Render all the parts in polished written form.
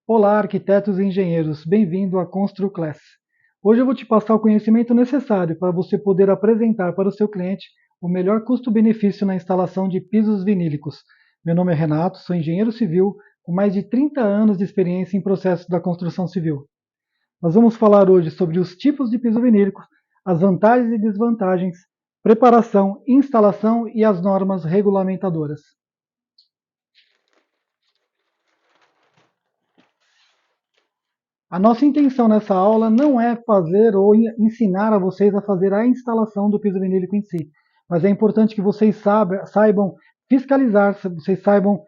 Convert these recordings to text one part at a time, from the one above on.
Olá, arquitetos e engenheiros, bem-vindo à ConstruClass. Hoje eu vou te passar o conhecimento necessário para você poder apresentar para o seu cliente o melhor custo-benefício na instalação de pisos vinílicos. Meu nome é Renato, sou engenheiro civil com mais de 30 anos de experiência em processos da construção civil. Nós vamos falar hoje sobre os tipos de piso vinílico, as vantagens e desvantagens, preparação, instalação e as normas regulamentadoras. A nossa intenção nessa aula não é fazer ou ensinar a vocês a fazer a instalação do piso vinílico em si, mas é importante que vocês saibam fiscalizar, vocês saibam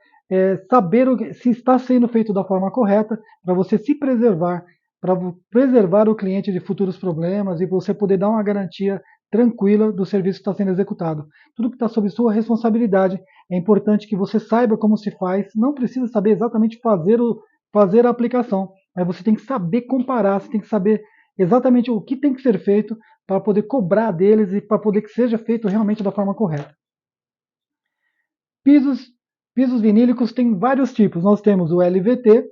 saber se está sendo feito da forma correta, para você se preservar, para preservar o cliente de futuros problemas e você poder dar uma garantia tranquila do serviço que está sendo executado. Tudo que está sob sua responsabilidade, é importante que você saiba como se faz, não precisa saber exatamente fazer a aplicação, mas você tem que saber comparar, você tem que saber exatamente o que tem que ser feito para poder cobrar deles e para poder que seja feito realmente da forma correta. Pisos, pisos vinílicos tem vários tipos. Nós temos o LVT,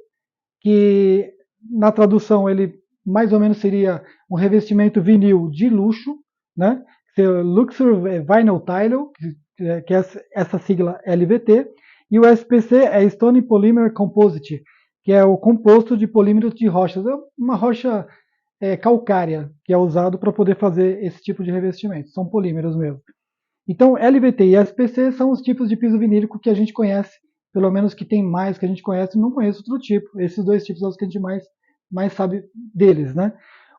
que na tradução ele mais ou menos seria um revestimento vinil de luxo, né? Luxury Vinyl Tile, que é essa sigla LVT, e o SPC é Stone Polymer Composite, que é o composto de polímeros de rochas, é uma rocha calcária que é usado para poder fazer esse tipo de revestimento, são polímeros mesmo. Então, LVT e SPC são os tipos de piso vinílico que a gente conhece, pelo menos que tem mais que a gente conhece, não conheço outro tipo. Esses dois tipos são os que a gente mais sabe deles, né?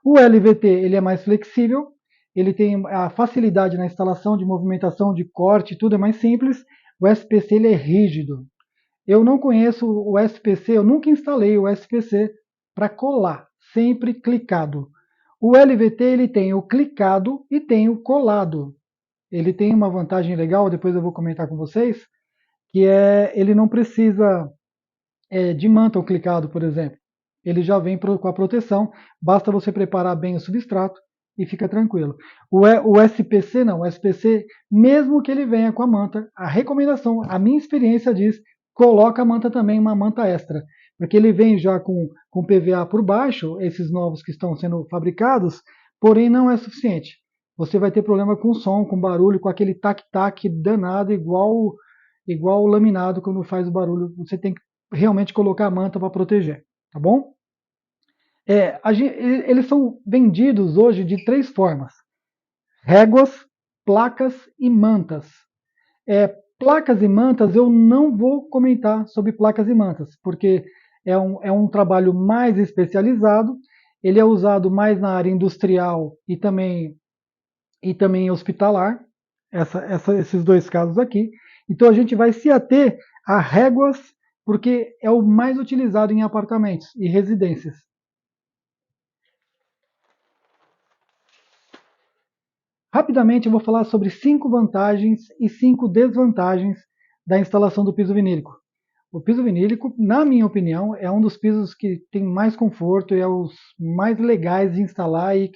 O LVT ele é mais flexível, ele tem a facilidade na instalação de movimentação, de corte, tudo é mais simples. O SPC ele é rígido. Eu não conheço o SPC, eu nunca instalei o SPC para colar, sempre clicado. O LVT ele tem o clicado e tem o colado. Ele tem uma vantagem legal, depois eu vou comentar com vocês, que é ele não precisa de mantle clicado, por exemplo. Ele já vem com a proteção, basta você preparar bem o substrato e fica tranquilo. O SPC não, o SPC, mesmo que ele venha com a manta, a recomendação, a minha experiência diz, coloca a manta também, uma manta extra, porque ele vem já com PVA por baixo, esses novos que estão sendo fabricados, porém não é suficiente. Você vai ter problema com som, com barulho, com aquele tac-tac danado, igual o laminado quando faz o barulho. Você tem que realmente colocar a manta para proteger, tá bom? Eles são vendidos hoje de três formas: réguas, placas e mantas. Placas e mantas eu não vou comentar sobre placas e mantas, porque é um trabalho mais especializado, ele é usado mais na área industrial e também hospitalar, esses dois casos aqui. Então a gente vai se ater a réguas, porque é o mais utilizado em apartamentos e residências. Rapidamente eu vou falar sobre 5 vantagens e 5 desvantagens da instalação do piso vinílico. O piso vinílico, na minha opinião, é um dos pisos que tem mais conforto e é os mais legais de instalar e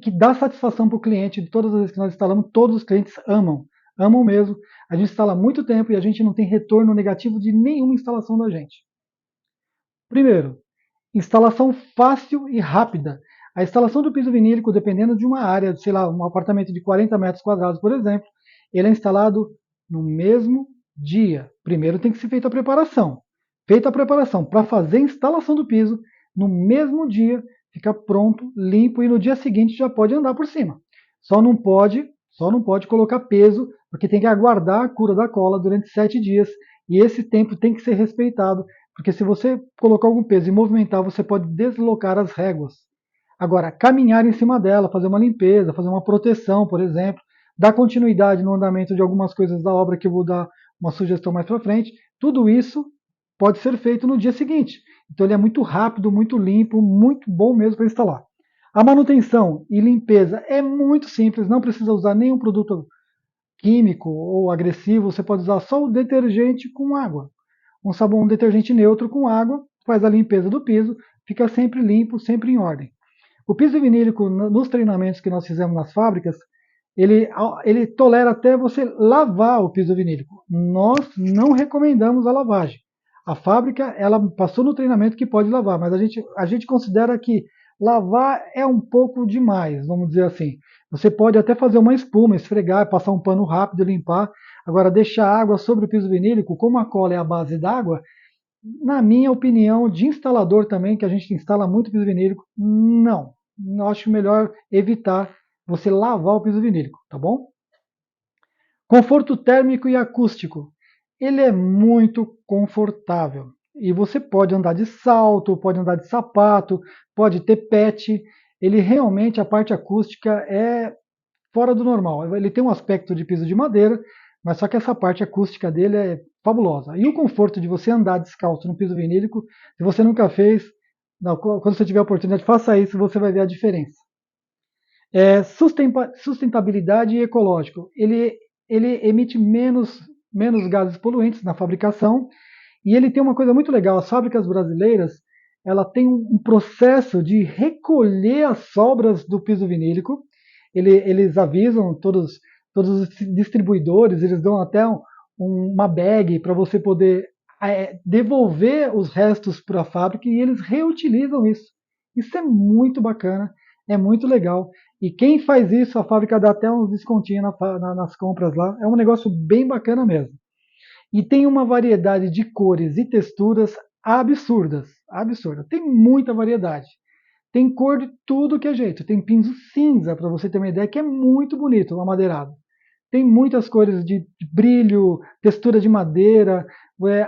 que dá satisfação para o cliente. De todas as vezes que nós instalamos, todos os clientes amam mesmo. A gente instala há muito tempo e a gente não tem retorno negativo de nenhuma instalação da gente. Primeiro, instalação fácil e rápida. A instalação do piso vinílico, dependendo de uma área, sei lá, um apartamento de 40 metros quadrados, por exemplo, ele é instalado no mesmo dia. Primeiro tem que ser feita a preparação. Feita a preparação para fazer a instalação do piso, no mesmo dia fica pronto, limpo e no dia seguinte já pode andar por cima. Só não pode colocar peso, porque tem que aguardar a cura da cola durante 7 dias e esse tempo tem que ser respeitado, porque se você colocar algum peso e movimentar, você pode deslocar as réguas. Agora, caminhar em cima dela, fazer uma limpeza, fazer uma proteção, por exemplo, dar continuidade no andamento de algumas coisas da obra, que eu vou dar uma sugestão mais para frente, tudo isso pode ser feito no dia seguinte. Então ele é muito rápido, muito limpo, muito bom mesmo para instalar. A manutenção e limpeza é muito simples, não precisa usar nenhum produto químico ou agressivo, você pode usar só o detergente com água. Um detergente neutro com água, faz a limpeza do piso, fica sempre limpo, sempre em ordem. O piso vinílico, nos treinamentos que nós fizemos nas fábricas, ele tolera até você lavar o piso vinílico. Nós não recomendamos a lavagem. A fábrica, ela passou no treinamento que pode lavar, mas a gente considera que lavar é um pouco demais, vamos dizer assim. Você pode até fazer uma espuma, esfregar, passar um pano rápido, limpar. Agora, deixar água sobre o piso vinílico, como a cola é a base d'água, na minha opinião, de instalador também, que a gente instala muito piso vinílico, não. Eu acho melhor evitar você lavar o piso vinílico, tá bom? Conforto térmico e acústico. Ele é muito confortável. E você pode andar de salto, pode andar de sapato, pode ter pet. Ele realmente, a parte acústica é fora do normal. Ele tem um aspecto de piso de madeira, mas só que essa parte acústica dele é fabulosa. E o conforto de você andar descalço no piso vinílico, se você nunca fez, não, quando você tiver a oportunidade, faça isso, você vai ver a diferença. Sustentabilidade e ecológico. Ele emite menos gases poluentes na fabricação e ele tem uma coisa muito legal. As fábricas brasileiras ela tem um processo de recolher as sobras do piso vinílico. Eles avisam todos os distribuidores, eles dão até uma bag para você poder devolver os restos para a fábrica e eles reutilizam isso. Isso é muito bacana, é muito legal. E quem faz isso, a fábrica dá até uns descontinhos nas compras lá. É um negócio bem bacana mesmo. E tem uma variedade de cores e texturas absurdas. Absurda. Tem muita variedade. Tem cor de tudo que é jeito. Tem pinzo cinza, para você ter uma ideia, que é muito bonito, o amadeirado. Tem muitas cores de brilho, textura de madeira.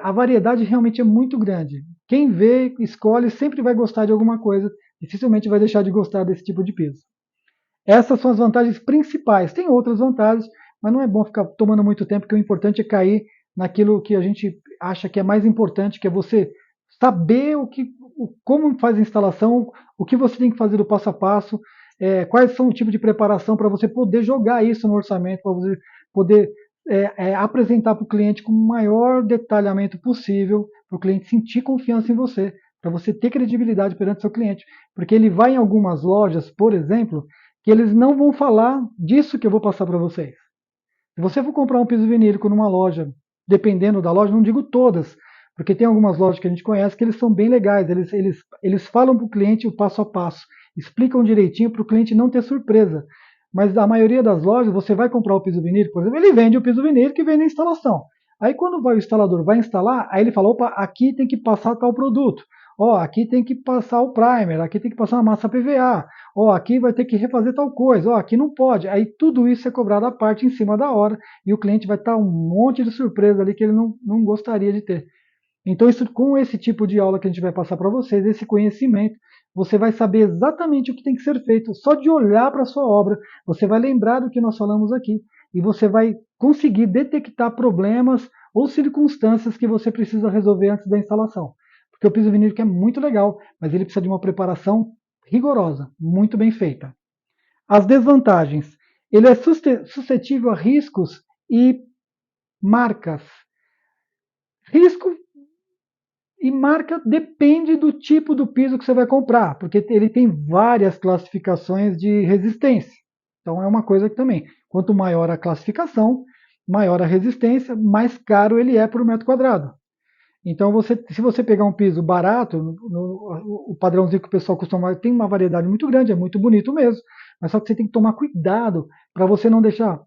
A variedade realmente é muito grande. Quem vê, escolhe, sempre vai gostar de alguma coisa. Dificilmente vai deixar de gostar desse tipo de piso. Essas são as vantagens principais. Tem outras vantagens, mas não é bom ficar tomando muito tempo, porque o importante é cair naquilo que a gente acha que é mais importante, que é você saber como faz a instalação, o que você tem que fazer do passo a passo, quais são o tipo de preparação para você poder jogar isso no orçamento, para você poder apresentar para o cliente com o maior detalhamento possível, para o cliente sentir confiança em você, para você ter credibilidade perante seu cliente. Porque ele vai em algumas lojas, por exemplo, que eles não vão falar disso que eu vou passar para vocês. Se você for comprar um piso vinílico numa loja, dependendo da loja, não digo todas, porque tem algumas lojas que a gente conhece que eles são bem legais, eles falam para o cliente o passo a passo, explicam direitinho para o cliente não ter surpresa. Mas a maioria das lojas, você vai comprar o piso vinílico, por exemplo, ele vende o piso vinílico e vende a instalação. Aí quando o instalador vai instalar, aí ele fala, opa, aqui tem que passar tal produto. Ó, aqui tem que passar o primer, aqui tem que passar a massa PVA, ó, aqui vai ter que refazer tal coisa, ó, aqui não pode. Aí tudo isso é cobrado à parte em cima da hora e o cliente vai estar um monte de surpresa ali que ele não gostaria de ter. Então, com esse tipo de aula que a gente vai passar para vocês, esse conhecimento, você vai saber exatamente o que tem que ser feito. Só de olhar para a sua obra, você vai lembrar do que nós falamos aqui e você vai conseguir detectar problemas ou circunstâncias que você precisa resolver antes da instalação. Porque o piso vinílico é muito legal, mas ele precisa de uma preparação rigorosa, muito bem feita. As desvantagens. Ele é suscetível a riscos e marcas. Risco e marca depende do tipo do piso que você vai comprar, porque ele tem várias classificações de resistência. Então é uma coisa que também, quanto maior a classificação, maior a resistência, mais caro ele é por metro quadrado. Então, se você pegar um piso barato, o padrãozinho que o pessoal costuma, tem uma variedade muito grande, é muito bonito mesmo, mas só que você tem que tomar cuidado para você não deixar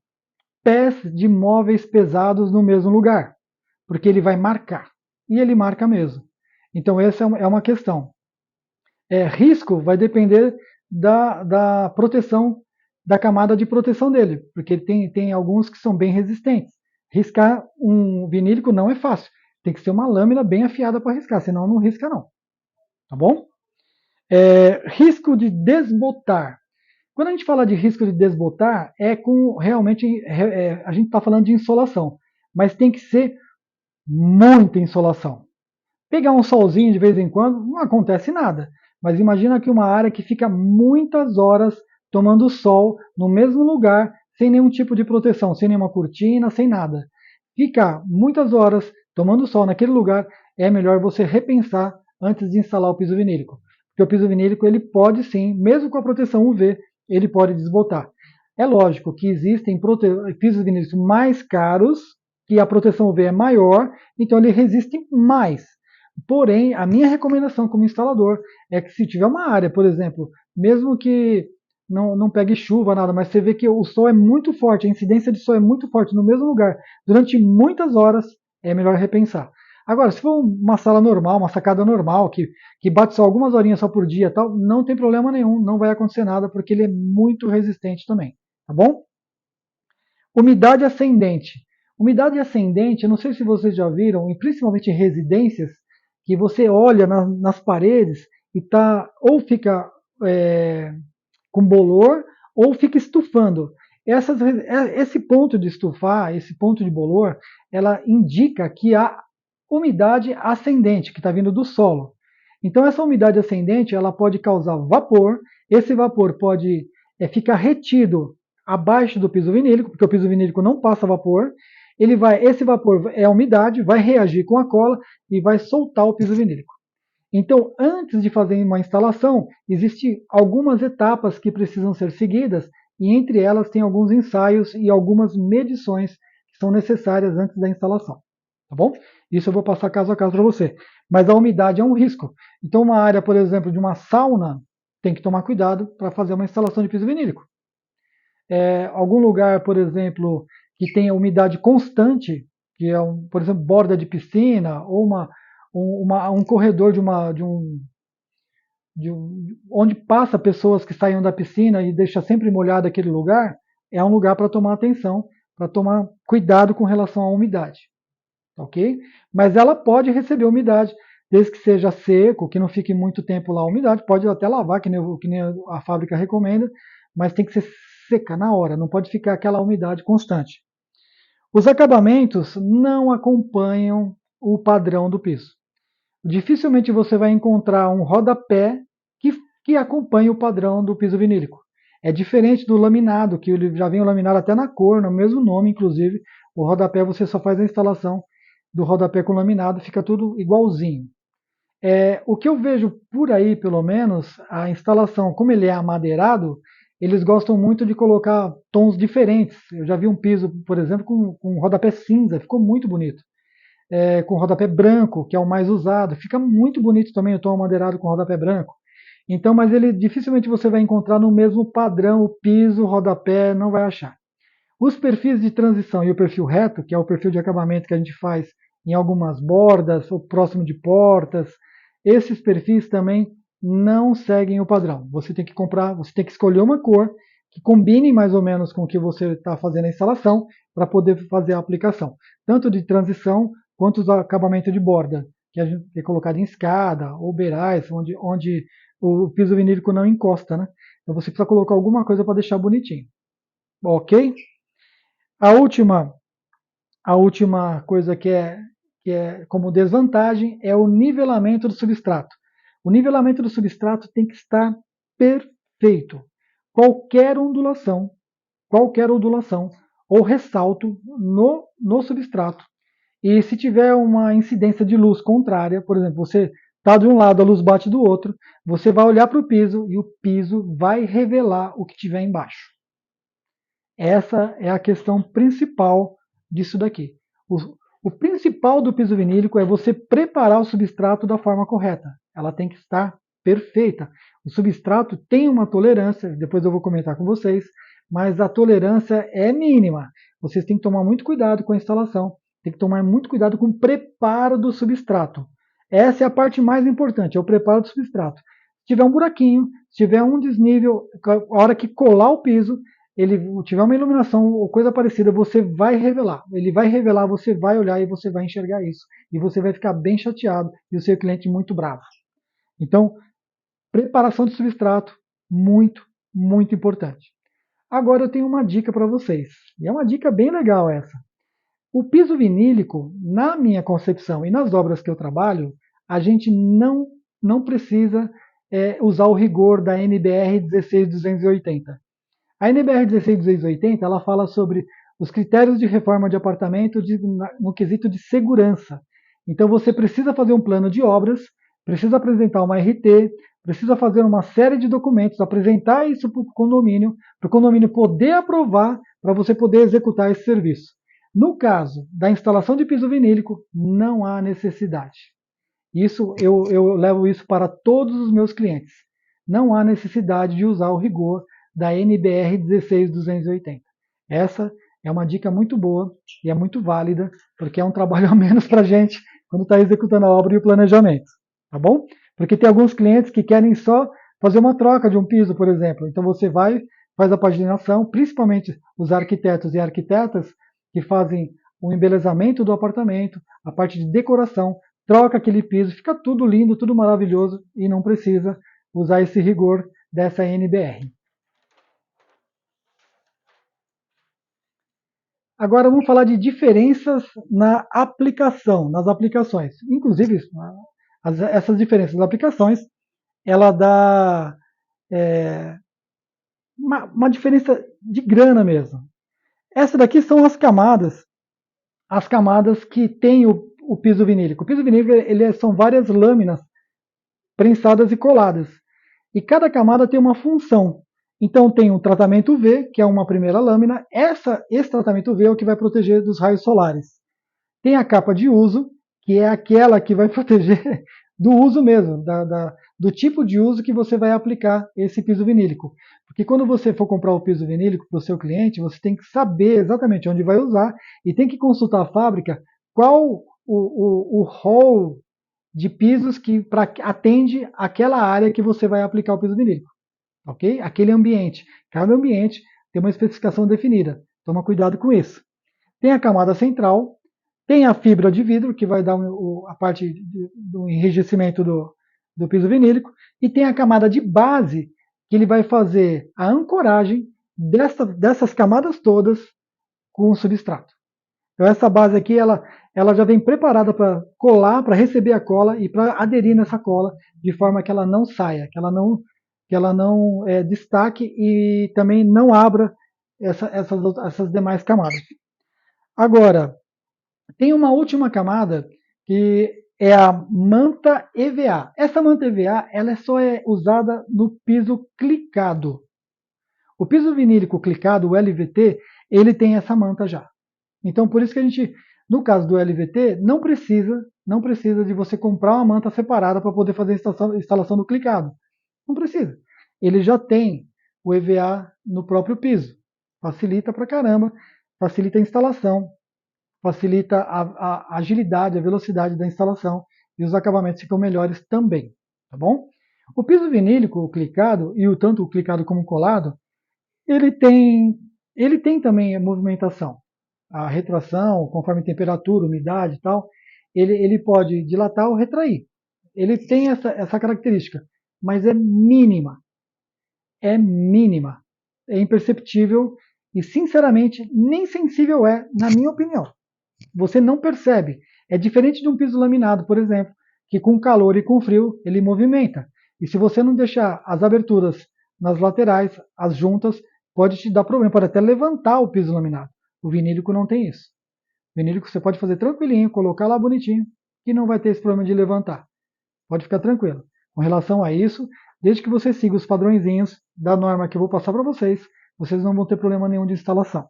pés de móveis pesados no mesmo lugar, porque ele vai marcar, e ele marca mesmo. Então, essa é uma questão. Risco vai depender da proteção, da camada de proteção dele, porque tem alguns que são bem resistentes. Riscar um vinílico não é fácil. Tem que ser uma lâmina bem afiada para riscar, senão não risca não. Tá bom? Risco de desbotar. Quando a gente fala de risco de desbotar, realmente a gente está falando de insolação, mas tem que ser muita insolação. Pegar um solzinho de vez em quando não acontece nada, mas imagina que uma área que fica muitas horas tomando sol no mesmo lugar, sem nenhum tipo de proteção, sem nenhuma cortina, sem nada. Ficar muitas horas tomando sol naquele lugar, é melhor você repensar antes de instalar o piso vinílico. Porque o piso vinílico ele pode sim, mesmo com a proteção UV, ele pode desbotar. É lógico que existem pisos vinílicos mais caros, que a proteção UV é maior, então ele resiste mais. Porém, a minha recomendação como instalador é que se tiver uma área, por exemplo, mesmo que não pegue chuva, nada, mas você vê que o sol é muito forte, a incidência de sol é muito forte no mesmo lugar durante muitas horas, é melhor repensar. Agora, se for uma sala normal, uma sacada normal, que bate só algumas horinhas só por dia, tal, não tem problema nenhum, não vai acontecer nada, porque ele é muito resistente também, tá bom? Umidade ascendente. Umidade ascendente, eu não sei se vocês já viram, e principalmente em residências, que você olha nas paredes e tá, ou fica com bolor, ou fica estufando. Esse ponto de estufar, esse ponto de bolor, ela indica que há umidade ascendente, que está vindo do solo. Então essa umidade ascendente, ela pode causar vapor, esse vapor pode ficar retido abaixo do piso vinílico, porque o piso vinílico não passa vapor, esse vapor é a umidade, vai reagir com a cola e vai soltar o piso vinílico. Então, antes de fazer uma instalação, existem algumas etapas que precisam ser seguidas, e entre elas tem alguns ensaios e algumas medições que são necessárias antes da instalação. Tá bom? Isso eu vou passar caso a caso para você. Mas a umidade é um risco. Então, uma área, por exemplo, de uma sauna, tem que tomar cuidado para fazer uma instalação de piso vinílico. Algum lugar, por exemplo, que tenha umidade constante, que é, por exemplo, borda de piscina, ou um corredor onde passa pessoas que saem da piscina e deixa sempre molhado aquele lugar, é um lugar para tomar atenção, para tomar cuidado com relação à umidade, ok? Mas ela pode receber umidade, desde que seja seco, que não fique muito tempo lá a umidade, pode até lavar, que nem a fábrica recomenda, mas tem que ser seca na hora, não pode ficar aquela umidade constante. Os acabamentos não acompanham o padrão do piso. Dificilmente você vai encontrar um rodapé que acompanhe o padrão do piso vinílico. É diferente do laminado, que ele já vem o laminado até na cor, no mesmo nome, inclusive. O rodapé você só faz a instalação do rodapé com laminado, fica tudo igualzinho. O que eu vejo por aí, pelo menos, a instalação, como ele é amadeirado, eles gostam muito de colocar tons diferentes. Eu já vi um piso, por exemplo, com rodapé cinza, ficou muito bonito. Com rodapé branco, que é o mais usado. Fica muito bonito também o tom amadeirado com rodapé branco. Então, mas ele dificilmente você vai encontrar no mesmo padrão, o piso, o rodapé, não vai achar. Os perfis de transição e o perfil reto, que é o perfil de acabamento que a gente faz em algumas bordas ou próximo de portas, esses perfis também não seguem o padrão. Você tem que comprar, você tem que escolher uma cor que combine mais ou menos com o que você está fazendo a instalação para poder fazer a aplicação, tanto de transição quanto os acabamentos de borda, que é colocado em escada ou beirais, onde o piso vinílico não encosta, né? Então você precisa colocar alguma coisa para deixar bonitinho. Ok? A última, a última coisa que é como desvantagem é o nivelamento do substrato. O nivelamento do substrato tem que estar perfeito. Qualquer ondulação, qualquer ondulação ou ressalto no substrato. E se tiver uma incidência de luz contrária, por exemplo, você está de um lado, a luz bate do outro, você vai olhar para o piso e o piso vai revelar o que tiver embaixo. Essa é a questão principal disso daqui. O principal do piso vinílico é você preparar o substrato da forma correta. Ela tem que estar perfeita. O substrato tem uma tolerância, depois eu vou comentar com vocês, mas a tolerância é mínima. Vocês têm que tomar muito cuidado com a instalação, tem que tomar muito cuidado com o preparo do substrato. Essa é a parte mais importante, é o preparo do substrato. Se tiver um buraquinho, se tiver um desnível, a hora que colar o piso, ele tiver uma iluminação ou coisa parecida, você vai revelar. Ele vai revelar, você vai olhar e você vai enxergar isso. E você vai ficar bem chateado e o seu cliente muito bravo. Então, preparação de substrato, muito, muito importante. Agora eu tenho uma dica para vocês. E é uma dica bem legal essa. O piso vinílico, na minha concepção e nas obras que eu trabalho, a gente não precisa usar o rigor da NBR 16280. A NBR 16280 ela fala sobre os critérios de reforma de apartamento no quesito de segurança. Então você precisa fazer um plano de obras, precisa apresentar uma RT, precisa fazer uma série de documentos, apresentar isso para o condomínio poder aprovar para você poder executar esse serviço. No caso da instalação de piso vinílico, não há necessidade. Isso eu levo isso para todos os meus clientes. Não há necessidade de usar o rigor da NBR 16280. Essa é uma dica muito boa e é muito válida, porque é um trabalho a menos para a gente quando está executando a obra e o planejamento, tá bom? Porque tem alguns clientes que querem só fazer uma troca de um piso, por exemplo. Então você vai, faz a paginação, principalmente os arquitetos e arquitetas que fazem o embelezamento do apartamento, a parte de decoração, troca aquele piso, fica tudo lindo, tudo maravilhoso e não precisa usar esse rigor dessa NBR. Agora vamos falar de diferenças na aplicação, nas aplicações. Inclusive, essas diferenças nas aplicações, ela dá uma diferença de grana mesmo. Essa daqui são as camadas que tem o piso vinílico. O piso vinílico são várias lâminas prensadas e coladas. E cada camada tem uma função. Então tem o tratamento UV, que é uma primeira lâmina. Esse tratamento UV é o que vai proteger dos raios solares. Tem a capa de uso, que é aquela que vai proteger do uso mesmo, do tipo de uso que você vai aplicar esse piso vinílico. Porque quando você for comprar o piso vinílico para o seu cliente, você tem que saber exatamente onde vai usar e tem que consultar a fábrica qual o rol de pisos que atende aquela área que você vai aplicar o piso vinílico. Ok? Aquele ambiente. Cada ambiente tem uma especificação definida. Toma cuidado com isso. Tem a camada central, tem a fibra de vidro, que vai dar a parte do enrijecimento do piso vinílico, e tem a camada de base, que ele vai fazer a ancoragem dessas camadas todas com o substrato. Então essa base aqui, ela já vem preparada para colar, para receber a cola e para aderir nessa cola, de forma que ela não saia, que ela não destaque e também não abra essas demais camadas. Agora, tem uma última camada que é a manta EVA. Essa manta EVA ela só é usada no piso clicado. O piso vinílico clicado, o LVT, ele tem essa manta já. Então, por isso que a gente, no caso do LVT, não precisa de você comprar uma manta separada para poder fazer a instalação do clicado. Não precisa. Ele já tem o EVA no próprio piso. Facilita pra caramba, facilita a instalação, facilita a agilidade, a velocidade da instalação e os acabamentos ficam melhores também, tá bom? O piso vinílico, o clicado, e tanto o clicado como o colado, ele tem também a movimentação, a retração, conforme temperatura, umidade e tal, ele pode dilatar ou retrair. Ele tem essa característica, mas é mínima. É mínima. É imperceptível e, sinceramente, nem sensível é, na minha opinião. Você não percebe. É diferente de um piso laminado, por exemplo, que com calor e com frio ele movimenta. E se você não deixar as aberturas nas laterais, as juntas, pode te dar problema, pode até levantar o piso laminado. O vinílico não tem isso. O vinílico você pode fazer tranquilinho, colocar lá bonitinho, que não vai ter esse problema de levantar. Pode ficar tranquilo. Com relação a isso, desde que você siga os padrõezinhos da norma que eu vou passar para vocês não vão ter problema nenhum de instalação.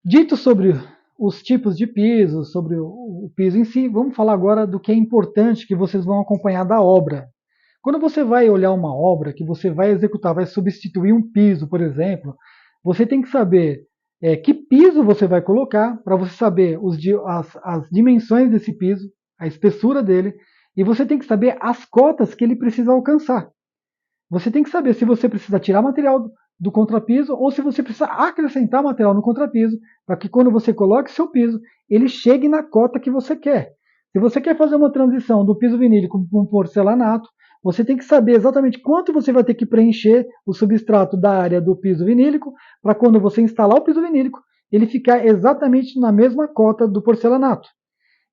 Dito sobre os tipos de pisos, sobre o piso em si, vamos falar agora do que é importante que vocês vão acompanhar da obra. Quando você vai olhar uma obra que você vai executar, vai substituir um piso, por exemplo, você tem que saber que piso você vai colocar, para você saber as dimensões desse piso, a espessura dele, e você tem que saber as cotas que ele precisa alcançar. Você tem que saber se você precisa tirar material do contrapiso ou se você precisa acrescentar material no contrapiso para que quando você coloque seu piso, ele chegue na cota que você quer. Se você quer fazer uma transição do piso vinílico para um porcelanato, você tem que saber exatamente quanto você vai ter que preencher o substrato da área do piso vinílico para quando você instalar o piso vinílico, ele ficar exatamente na mesma cota do porcelanato.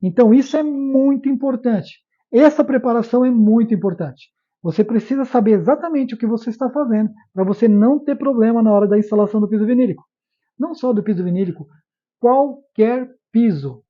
Então isso é muito importante. Essa preparação é muito importante. Você precisa saber exatamente o que você está fazendo para você não ter problema na hora da instalação do piso vinílico. Não só do piso vinílico, qualquer piso.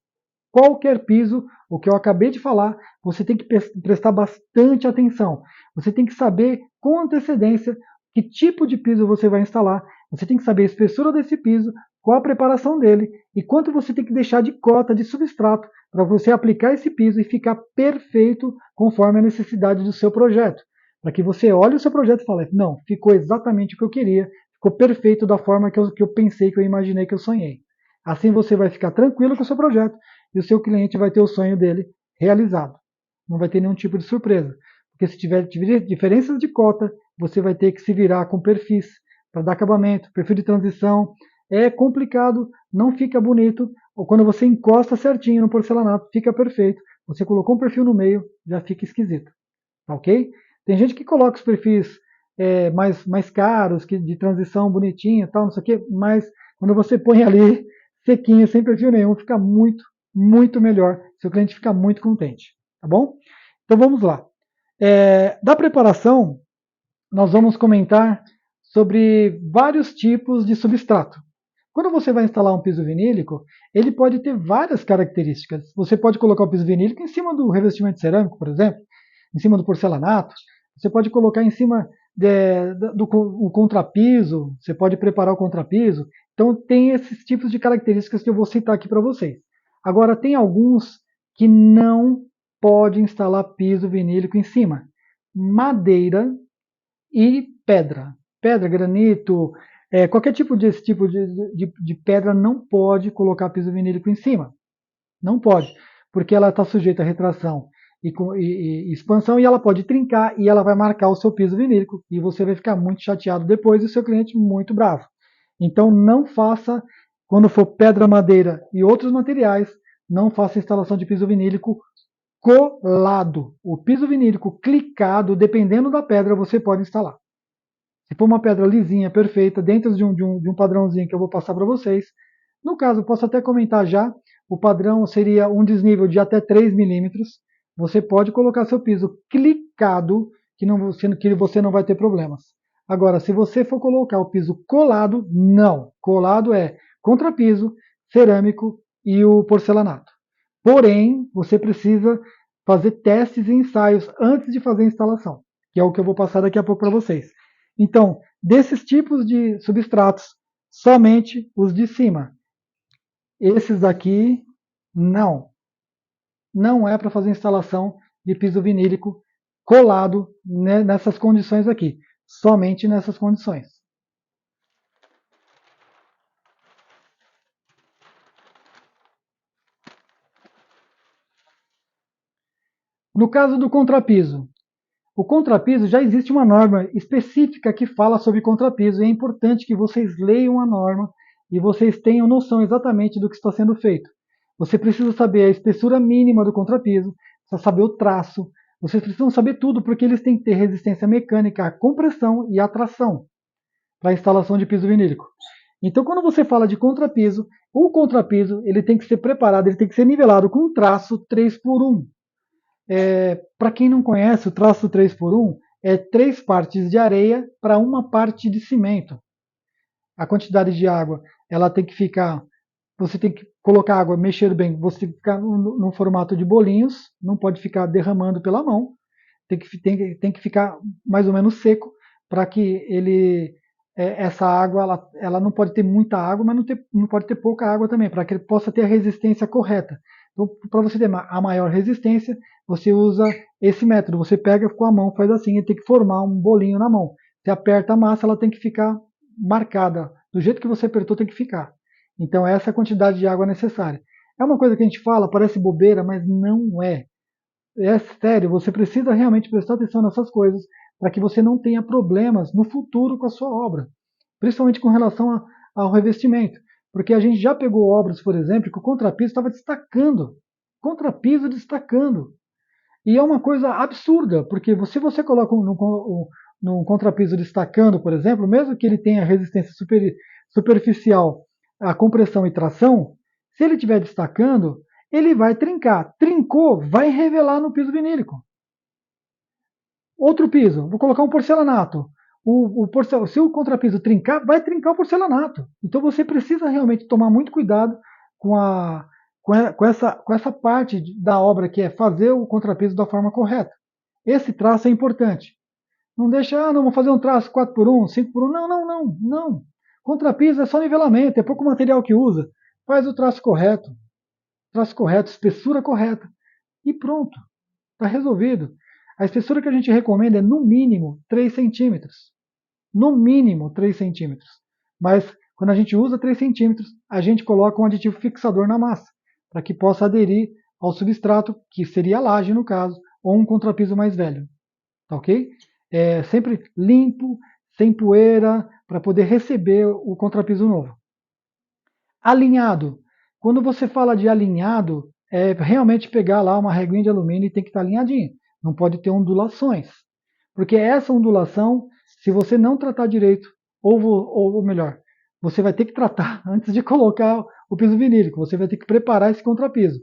Qualquer piso, o que eu acabei de falar, você tem que prestar bastante atenção. Você tem que saber com antecedência que tipo de piso você vai instalar Você tem que saber a espessura desse piso, qual a preparação dele e quanto você tem que deixar de cota de substrato para você aplicar esse piso e ficar perfeito conforme a necessidade do seu projeto. Para que você olhe o seu projeto e fale, não, ficou exatamente o que eu queria, ficou perfeito da forma que eu pensei, que eu imaginei, que eu sonhei. Assim você vai ficar tranquilo com o seu projeto e o seu cliente vai ter o sonho dele realizado. Não vai ter nenhum tipo de surpresa. Porque se tiver diferenças de cota, você vai ter que se virar com perfis para dar acabamento, perfil de transição. É complicado, não fica bonito. Ou quando você encosta certinho no porcelanato, fica perfeito. Você colocou um perfil no meio, já fica esquisito. Ok? Tem gente que coloca os perfis mais caros, de transição bonitinha, tal, não sei o quê, mas quando você põe ali sequinho, sem perfil nenhum, fica muito, muito melhor. Seu cliente fica muito contente. Tá bom? Então vamos lá. Da preparação, nós vamos comentar sobre vários tipos de substrato. Quando você vai instalar um piso vinílico, ele pode ter várias características. Você pode colocar o piso vinílico em cima do revestimento cerâmico, por exemplo, em cima do porcelanato. Você pode colocar em cima do contrapiso, você pode preparar o contrapiso. Então, tem esses tipos de características que eu vou citar aqui para vocês. Agora, tem alguns que não pode instalar piso vinílico em cima. Madeira e pedra. Pedra, granito, qualquer tipo de pedra não pode colocar piso vinílico em cima. Não pode, porque ela está sujeita a retração e expansão e ela pode trincar e ela vai marcar o seu piso vinílico e você vai ficar muito chateado depois e o seu cliente muito bravo. Então não faça, quando for pedra, madeira e outros materiais, não faça instalação de piso vinílico colado. O piso vinílico clicado, dependendo da pedra, você pode instalar. Se for uma pedra lisinha, perfeita, dentro de um padrãozinho que eu vou passar para vocês, no caso, posso até comentar já, o padrão seria um desnível de até 3 milímetros. Você pode colocar seu piso clicado, que você não vai ter problemas. Agora, se você for colocar o piso colado, não. Colado é contrapiso, cerâmico e o porcelanato. Porém, você precisa fazer testes e ensaios antes de fazer a instalação, que é o que eu vou passar daqui a pouco para vocês. Então, desses tipos de substratos, somente os de cima. Esses daqui, não. Não é para fazer instalação de piso vinílico colado nessas condições aqui. Somente nessas condições. No caso do contrapiso, o contrapiso já existe uma norma específica que fala sobre contrapiso e é importante que vocês leiam a norma e vocês tenham noção exatamente do que está sendo feito. Você precisa saber a espessura mínima do contrapiso, precisa saber o traço, vocês precisam saber tudo porque eles têm que ter resistência mecânica à compressão e à tração para a instalação de piso vinílico. Então, quando você fala de contrapiso, o contrapiso ele tem que ser preparado, ele tem que ser nivelado com um traço 3x1. Para quem não conhece, o traço 3x1 é 3 partes de areia para uma parte de cimento. A quantidade de água, ela tem que ficar, você tem que colocar água, mexer bem, você tem que ficar no formato de bolinhos, não pode ficar derramando pela mão, tem que ficar mais ou menos seco para que essa água, ela não pode ter muita água, mas não pode ter pouca água também, para que ele possa ter a resistência correta. Então, para você ter a maior resistência, você usa esse método. Você pega com a mão, faz assim, e tem que formar um bolinho na mão. Você aperta a massa, ela tem que ficar marcada. Do jeito que você apertou, tem que ficar. Então, essa é a quantidade de água necessária. É uma coisa que a gente fala, parece bobeira, mas não é. É sério, você precisa realmente prestar atenção nessas coisas para que você não tenha problemas no futuro com a sua obra, principalmente com relação ao revestimento. Porque a gente já pegou obras, por exemplo, que o contrapiso estava destacando. Contrapiso destacando. E é uma coisa absurda, porque se você coloca num contrapiso destacando, por exemplo, mesmo que ele tenha resistência superficial à compressão e tração, se ele estiver destacando, ele vai trincar. Trincou, vai revelar no piso vinílico. Outro piso, vou colocar um porcelanato. Se o contrapiso trincar, vai trincar o porcelanato. Então você precisa realmente tomar muito cuidado com essa parte da obra que é fazer o contrapiso da forma correta. Esse traço é importante. Não deixa, não, vou fazer um traço 4x1, 5x1. Não, não, não, não. Contrapiso é só nivelamento, é pouco material que usa. Faz o traço correto, espessura correta e pronto, está resolvido. A espessura que a gente recomenda é no mínimo 3 centímetros. No mínimo 3 centímetros. Mas quando a gente usa 3 centímetros, a gente coloca um aditivo fixador na massa, para que possa aderir ao substrato, que seria a laje no caso, ou um contrapiso mais velho. Tá ok? Sempre limpo, sem poeira, para poder receber o contrapiso novo. Alinhado. Quando você fala de alinhado, é realmente pegar lá uma reguinha de alumínio e tem que estar alinhadinho. Não pode ter ondulações. Porque essa ondulação, se você não tratar direito, ou melhor, você vai ter que tratar antes de colocar o piso vinílico. Você vai ter que preparar esse contrapiso.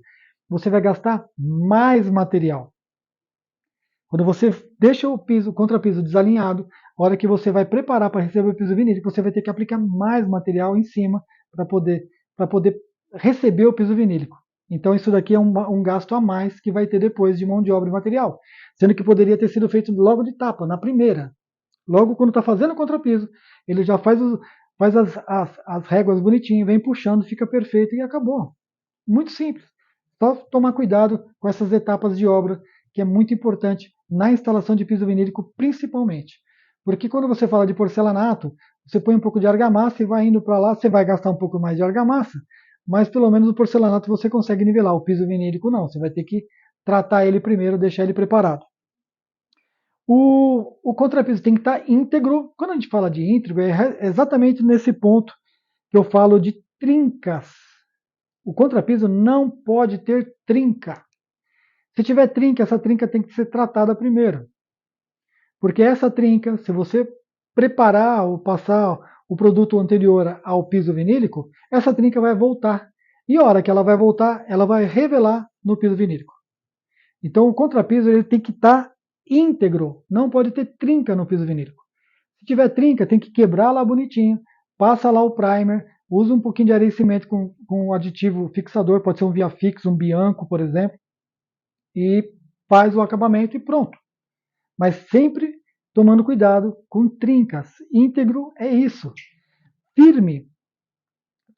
Você vai gastar mais material. Quando você deixa o contrapiso desalinhado, a hora que você vai preparar para receber o piso vinílico, você vai ter que aplicar mais material em cima para poder receber o piso vinílico. Então isso daqui é um gasto a mais que vai ter depois de mão de obra e material, sendo que poderia ter sido feito logo de tapa, na primeira. Logo quando está fazendo o contrapiso, ele já faz as réguas bonitinho, vem puxando, fica perfeito e acabou. Muito simples. Só tomar cuidado com essas etapas de obra, que é muito importante na instalação de piso vinílico, principalmente. Porque quando você fala de porcelanato, você põe um pouco de argamassa e vai indo para lá, você vai gastar um pouco mais de argamassa, mas pelo menos o porcelanato você consegue nivelar. O piso vinílico não, você vai ter que tratar ele primeiro, deixar ele preparado. O contrapiso tem que estar íntegro. Quando a gente fala de íntegro, é exatamente nesse ponto que eu falo de trincas. O contrapiso não pode ter trinca. Se tiver trinca, essa trinca tem que ser tratada primeiro. Porque essa trinca, se você preparar ou passar o produto anterior ao piso vinílico, essa trinca vai voltar. E a hora que ela vai voltar, ela vai revelar no piso vinílico. Então o contrapiso ele tem que estar íntegro, não pode ter trinca no piso vinílico. Se tiver trinca, tem que quebrar lá bonitinho, passa lá o primer, usa um pouquinho de areia e cimento com um aditivo fixador, pode ser um Viafix, um Bianco, por exemplo, e faz o acabamento e pronto. Mas sempre tomando cuidado com trincas. Íntegro é isso. Firme.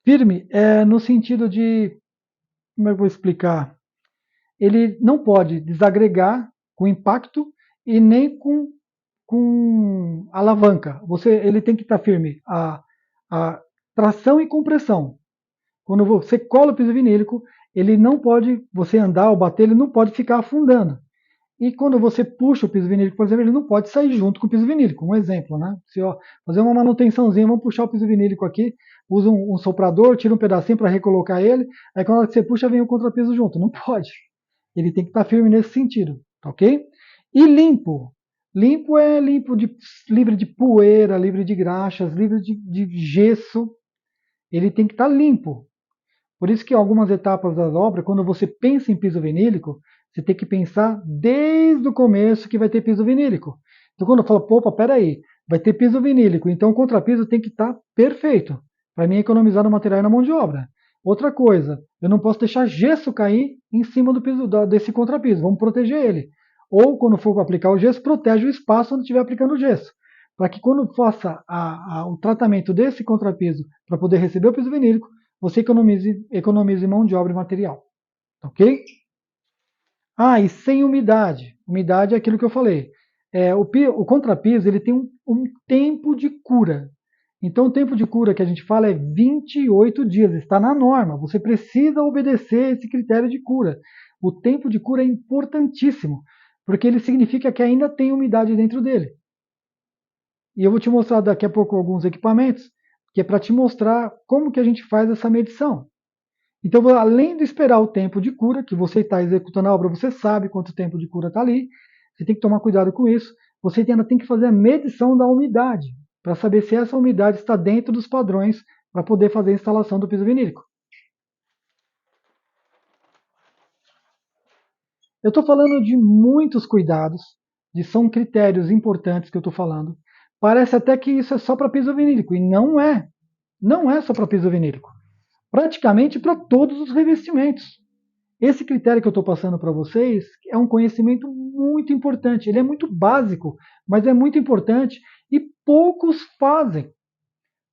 Firme é no sentido de, como eu vou explicar? Ele não pode desagregar com impacto e nem com alavanca. Ele tem que estar firme a tração e compressão. Quando você cola o piso vinílico, ele não pode, você andar ou bater, ele não pode ficar afundando. E quando você puxa o piso vinílico, por exemplo, ele não pode sair junto com o piso vinílico. Um exemplo, né? Se fazer uma manutençãozinha, vamos puxar o piso vinílico aqui, usa um soprador, tira um pedacinho para recolocar ele, aí quando você puxa, vem o contrapiso junto. Não pode. Ele tem que estar firme nesse sentido, ok? E limpo. Limpo é livre de poeira, livre de graxas, livre de gesso. Ele tem que estar limpo. Por isso que algumas etapas da obra, quando você pensa em piso vinílico, você tem que pensar desde o começo que vai ter piso vinílico. Então quando eu falo, opa, peraí, vai ter piso vinílico, então o contrapiso tem que estar perfeito, para mim economizar no material e na mão de obra. Outra coisa, eu não posso deixar gesso cair em cima do piso desse contrapiso, vamos proteger ele. Ou quando for aplicar o gesso, protege o espaço onde estiver aplicando o gesso. Para que quando faça o tratamento desse contrapiso para poder receber o piso vinílico, você economize mão de obra e material. Ok? E sem umidade. Umidade é aquilo que eu falei. O contrapiso ele tem um tempo de cura. Então o tempo de cura que a gente fala é 28 dias, está na norma. Você precisa obedecer esse critério de cura. O tempo de cura é importantíssimo, porque ele significa que ainda tem umidade dentro dele. E eu vou te mostrar daqui a pouco alguns equipamentos, que é para te mostrar como que a gente faz essa medição. Então, além de esperar o tempo de cura, que você está executando a obra, você sabe quanto tempo de cura está ali, você tem que tomar cuidado com isso. Você ainda tem que fazer a medição da umidade, para saber se essa umidade está dentro dos padrões para poder fazer a instalação do piso vinílico. Eu estou falando de muitos cuidados, são critérios importantes que eu estou falando. Parece até que isso é só para piso vinílico, e não é. Não é só para piso vinílico. Praticamente para todos os revestimentos. Esse critério que eu estou passando para vocês é um conhecimento muito importante. Ele é muito básico, mas é muito importante e poucos fazem.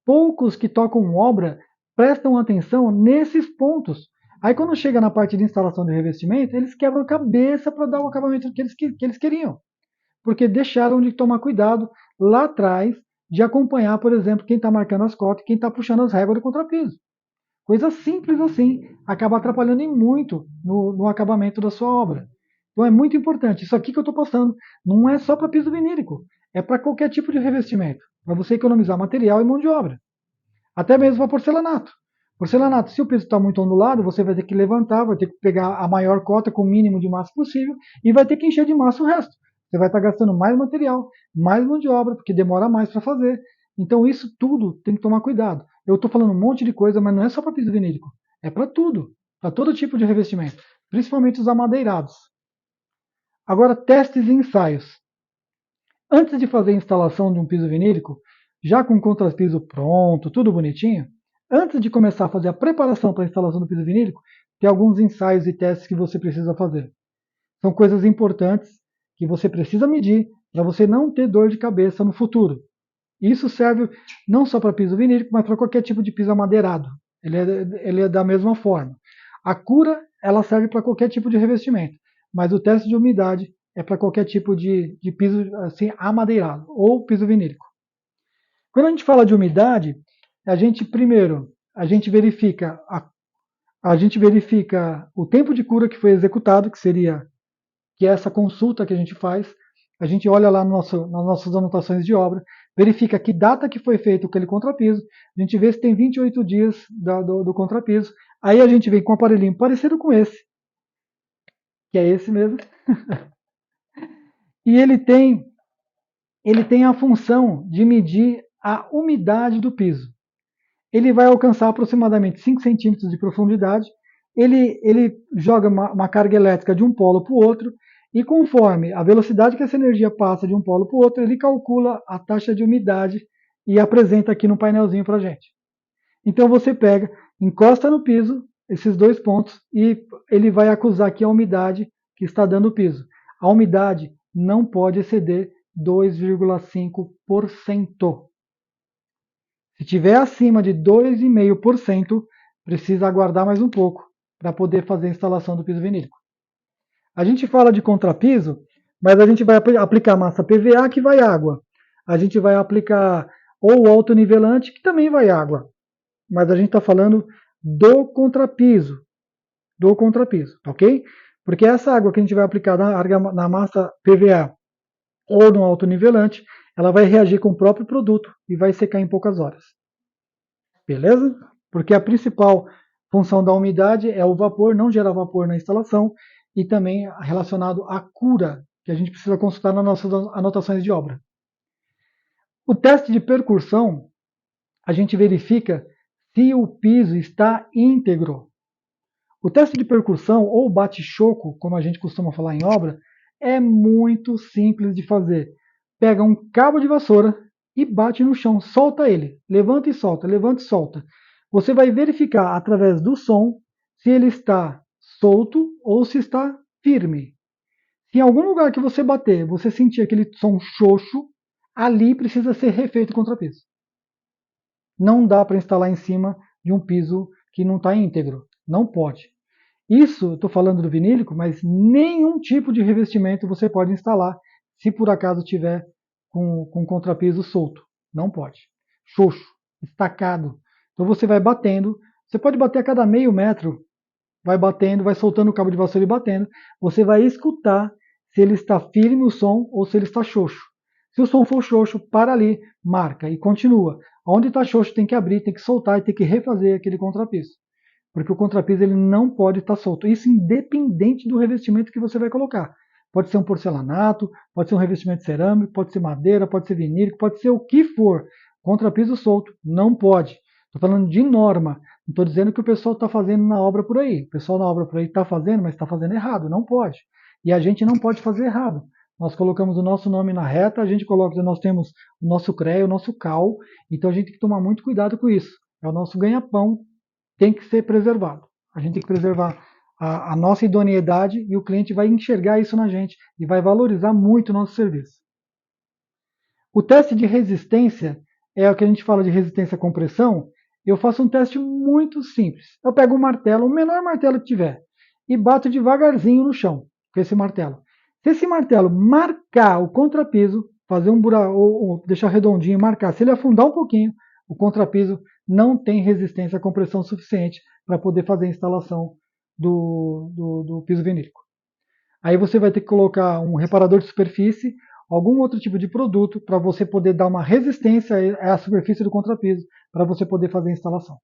poucos que tocam obra prestam atenção nesses pontos. Aí quando chega na parte de instalação de revestimento, eles quebram a cabeça para dar o acabamento que eles queriam, porque deixaram de tomar cuidado lá atrás de acompanhar, por exemplo, quem está marcando as cotas, quem está puxando as réguas do contrapiso. Coisa simples assim acaba atrapalhando em muito no acabamento da sua obra. Então é muito importante. Isso aqui que eu estou postando não é só para piso vinílico, é para qualquer tipo de revestimento, para você economizar material e mão de obra. Até mesmo para porcelanato. Porcelanato, se o piso está muito ondulado, você vai ter que levantar, vai ter que pegar a maior cota com o mínimo de massa possível e vai ter que encher de massa o resto. Você vai estar gastando mais material, mais mão de obra, porque demora mais para fazer. Então isso tudo tem que tomar cuidado. Eu estou falando um monte de coisa, mas não é só para piso vinílico. É para tudo. Para todo tipo de revestimento. Principalmente os amadeirados. Agora, testes e ensaios. Antes de fazer a instalação de um piso vinílico, já com o contrapiso pronto, tudo bonitinho, antes de começar a fazer a preparação para a instalação do piso vinílico, tem alguns ensaios e testes que você precisa fazer. São coisas importantes que você precisa medir para você não ter dor de cabeça no futuro. Isso serve não só para piso vinílico, mas para qualquer tipo de piso amadeirado. Ele é da mesma forma. A cura ela serve para qualquer tipo de revestimento, mas o teste de umidade é para qualquer tipo de piso assim, amadeirado ou piso vinílico. Quando a gente fala de umidade, a gente primeiro a gente verifica o tempo de cura que foi executado, que é essa consulta que a gente faz. A gente olha lá nas nossas anotações de obra, verifica que data que foi feito aquele contrapiso, a gente vê se tem 28 dias do contrapiso, aí a gente vem com um aparelhinho parecido com esse, que é esse mesmo, e ele tem a função de medir a umidade do piso. Ele vai alcançar aproximadamente 5 centímetros de profundidade, ele joga uma carga elétrica de um polo para o outro, e conforme a velocidade que essa energia passa de um polo para o outro, ele calcula a taxa de umidade e apresenta aqui no painelzinho para a gente. Então você pega, encosta no piso, esses dois pontos, e ele vai acusar aqui a umidade que está dando o piso. A umidade não pode exceder 2,5%. Se tiver acima de 2,5%, precisa aguardar mais um pouco para poder fazer a instalação do piso vinílico. A gente fala de contrapiso, mas a gente vai aplicar massa PVA que vai água. A gente vai aplicar ou autonivelante que também vai água. Mas a gente está falando do contrapiso, ok? Porque essa água que a gente vai aplicar na massa PVA ou no autonivelante, ela vai reagir com o próprio produto e vai secar em poucas horas. Beleza? Porque a principal função da umidade é o vapor, não gerar vapor na instalação, e também relacionado à cura, que a gente precisa consultar nas nossas anotações de obra. O teste de percussão, a gente verifica se o piso está íntegro. O teste de percussão, ou bate-choco, como a gente costuma falar em obra, é muito simples de fazer. Pega um cabo de vassoura e bate no chão, solta ele, levanta e solta, levanta e solta. Você vai verificar através do som se ele está solto ou se está firme. Se em algum lugar que você bater, você sentir aquele som xoxo, ali precisa ser refeito o contrapiso. Não dá para instalar em cima de um piso que não está íntegro. Não pode. Isso, estou falando do vinílico, mas nenhum tipo de revestimento você pode instalar se por acaso tiver com contrapiso solto. Não pode. Xoxo, estacado. Então você vai batendo. Você pode bater a cada meio metro. Vai batendo, vai soltando o cabo de vassoura e batendo. Você vai escutar se ele está firme o som ou se ele está xoxo. Se o som for xoxo, para ali, marca e continua. Onde está xoxo tem que abrir, tem que soltar e tem que refazer aquele contrapiso. Porque o contrapiso ele não pode estar solto. Isso independente do revestimento que você vai colocar. Pode ser um porcelanato, pode ser um revestimento cerâmico, pode ser madeira, pode ser vinílico, pode ser o que for. Contrapiso solto não pode. Estou falando de norma. Não estou dizendo que o pessoal está fazendo na obra por aí. O pessoal na obra por aí está fazendo, mas está fazendo errado. Não pode. E a gente não pode fazer errado. Nós colocamos o nosso nome na reta, nós temos o nosso CREA, o nosso CAL, então a gente tem que tomar muito cuidado com isso. É o nosso ganha-pão, tem que ser preservado. A gente tem que preservar a nossa idoneidade e o cliente vai enxergar isso na gente e vai valorizar muito o nosso serviço. O teste de resistência é o que a gente fala de resistência à compressão, eu faço um teste muito simples. Eu pego um martelo, o menor martelo que tiver, e bato devagarzinho no chão com esse martelo. Se esse martelo marcar o contrapiso, fazer um buraco, ou deixar redondinho, marcar, se ele afundar um pouquinho, o contrapiso não tem resistência à compressão suficiente para poder fazer a instalação do piso vinílico. Aí você vai ter que colocar um reparador de superfície, algum outro tipo de produto para você poder dar uma resistência à superfície do contrapiso para você poder fazer a instalação.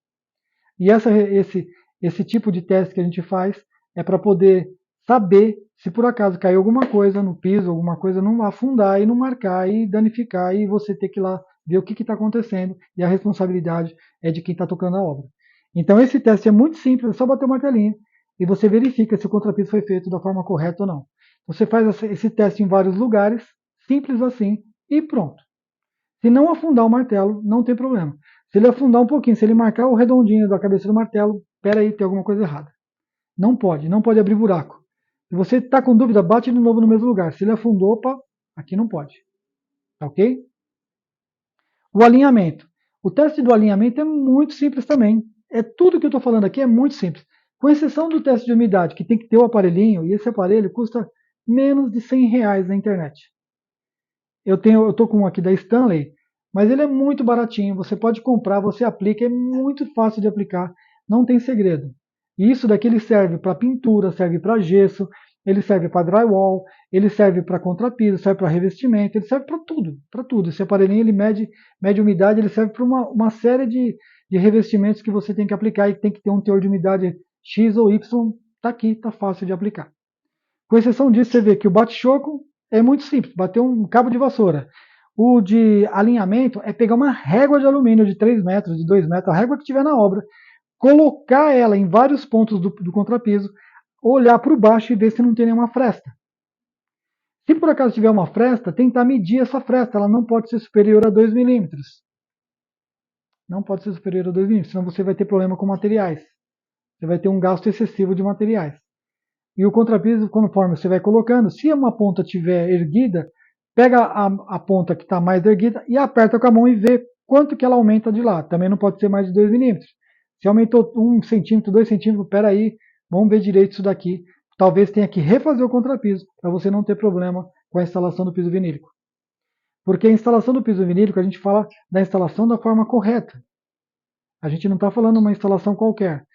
E esse tipo de teste que a gente faz é para poder saber se por acaso caiu alguma coisa no piso, alguma coisa não afundar e não marcar e danificar e você ter que ir lá ver o que está acontecendo e a responsabilidade é de quem está tocando a obra. Então esse teste é muito simples, é só bater o martelinho e você verifica se o contrapiso foi feito da forma correta ou não. Você faz esse teste em vários lugares, simples assim, e pronto. Se não afundar o martelo, não tem problema. Se ele afundar um pouquinho, se ele marcar o redondinho da cabeça do martelo, peraí, tem alguma coisa errada. Não pode abrir buraco. Se você está com dúvida, bate de novo no mesmo lugar. Se ele afundou, opa, aqui não pode. Tá ok? O alinhamento. O teste do alinhamento é muito simples também. É tudo que eu estou falando aqui é muito simples. Com exceção do teste de umidade, que tem que ter o aparelhinho, e esse aparelho custa menos de R$ 100 na internet. Eu estou com um aqui da Stanley, mas ele é muito baratinho. Você pode comprar, você aplica, é muito fácil de aplicar, não tem segredo. E isso daqui ele serve para pintura, serve para gesso, ele serve para drywall, ele serve para contrapiso, serve para revestimento, ele serve para tudo, para tudo. Esse aparelhinho ele mede umidade, ele serve para uma série de revestimentos que você tem que aplicar e tem que ter um teor de umidade X ou Y, está aqui, está fácil de aplicar. Com exceção disso, você vê que o bate-choco é muito simples, bater um cabo de vassoura. O de alinhamento é pegar uma régua de alumínio de 3 metros, de 2 metros, a régua que tiver na obra, colocar ela em vários pontos do contrapiso, olhar para baixo e ver se não tem nenhuma fresta. Se por acaso tiver uma fresta, tentar medir essa fresta, ela não pode ser superior a 2 milímetros. Não pode ser superior a 2 milímetros, senão você vai ter problema com materiais. Você vai ter um gasto excessivo de materiais. E o contrapiso, conforme você vai colocando, se uma ponta estiver erguida, pega a ponta que está mais erguida e aperta com a mão e vê quanto que ela aumenta de lá. Também não pode ser mais de 2 milímetros. Se aumentou 1 centímetro, 2 centímetros, peraí, vamos ver direito isso daqui. Talvez tenha que refazer o contrapiso para você não ter problema com a instalação do piso vinílico. Porque a instalação do piso vinílico, a gente fala da instalação da forma correta. A gente não está falando uma instalação qualquer.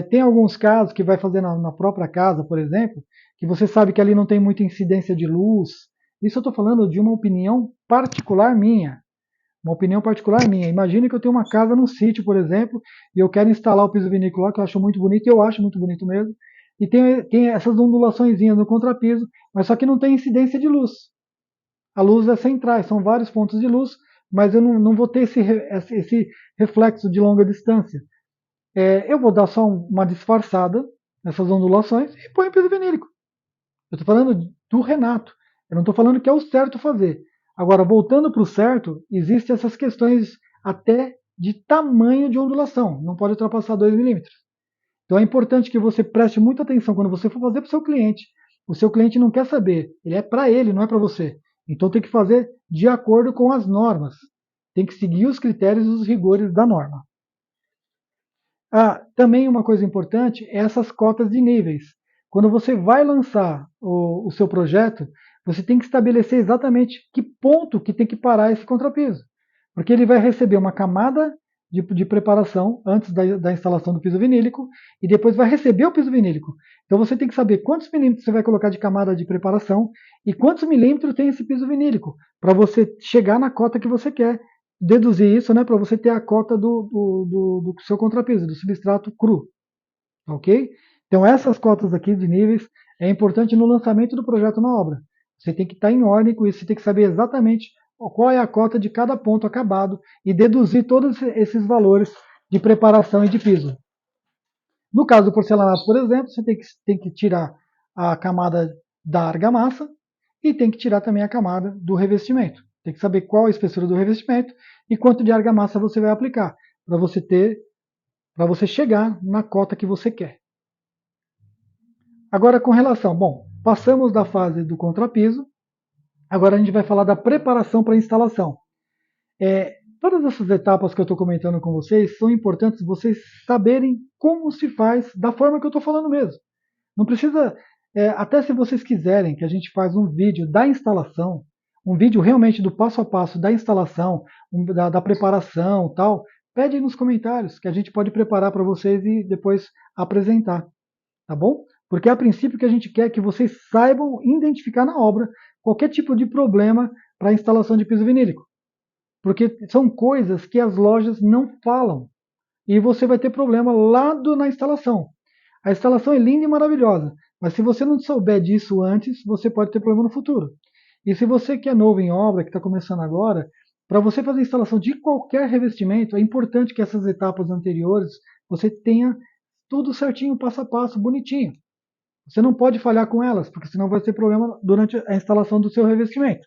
Tem alguns casos que vai fazer na própria casa, por exemplo, que você sabe que ali não tem muita incidência de luz. Isso eu estou falando de uma opinião particular minha. Uma opinião particular minha. Imagine que eu tenho uma casa num sítio, por exemplo, e eu quero instalar o piso vinícola, que eu acho muito bonito, e eu acho muito bonito mesmo. E tem essas ondulações no contrapiso, mas só que não tem incidência de luz. A luz é centrais, são vários pontos de luz, mas eu não vou ter esse reflexo de longa distância. Eu vou dar só uma disfarçada nessas ondulações e põe o piso vinílico. Eu estou falando do Renato. Eu não estou falando que é o certo fazer. Agora, voltando para o certo, existem essas questões até de tamanho de ondulação. Não pode ultrapassar 2 milímetros. Então é importante que você preste muita atenção quando você for fazer para o seu cliente. O seu cliente não quer saber. Ele é para ele, não é para você. Então tem que fazer de acordo com as normas. Tem que seguir os critérios e os rigores da norma. Também uma coisa importante é essas cotas de níveis. Quando você vai lançar o seu projeto, você tem que estabelecer exatamente que ponto que tem que parar esse contrapiso. Porque ele vai receber uma camada de preparação antes da instalação do piso vinílico e depois vai receber o piso vinílico. Então você tem que saber quantos milímetros você vai colocar de camada de preparação e quantos milímetros tem esse piso vinílico para você chegar na cota que você quer deduzir isso, né, para você ter a cota do seu contrapiso, do substrato cru. Ok? Então essas cotas aqui de níveis é importante no lançamento do projeto na obra. Você tem que estar em ordem com isso, você tem que saber exatamente qual é a cota de cada ponto acabado e deduzir todos esses valores de preparação e de piso. No caso do porcelanato, por exemplo, você tem que tirar a camada da argamassa e tem que tirar também a camada do revestimento. Tem que saber qual a espessura do revestimento e quanto de argamassa você vai aplicar para você chegar na cota que você quer. Agora com relação, passamos da fase do contrapiso, agora a gente vai falar da preparação para a instalação. Todas essas etapas que eu estou comentando com vocês são importantes vocês saberem como se faz da forma que eu estou falando mesmo. Não precisa, até se vocês quiserem que a gente faz um vídeo da instalação, um vídeo realmente do passo a passo da instalação, da preparação tal, pede aí nos comentários que a gente pode preparar para vocês e depois apresentar, tá bom? Porque a princípio o que a gente quer é que vocês saibam identificar na obra qualquer tipo de problema para a instalação de piso vinílico. Porque são coisas que as lojas não falam. E você vai ter problema lá na instalação. A instalação é linda e maravilhosa, mas se você não souber disso antes, você pode ter problema no futuro. E se você que é novo em obra, que está começando agora, para você fazer a instalação de qualquer revestimento, é importante que essas etapas anteriores você tenha tudo certinho, passo a passo, bonitinho. Você não pode falhar com elas, porque senão vai ter problema durante a instalação do seu revestimento.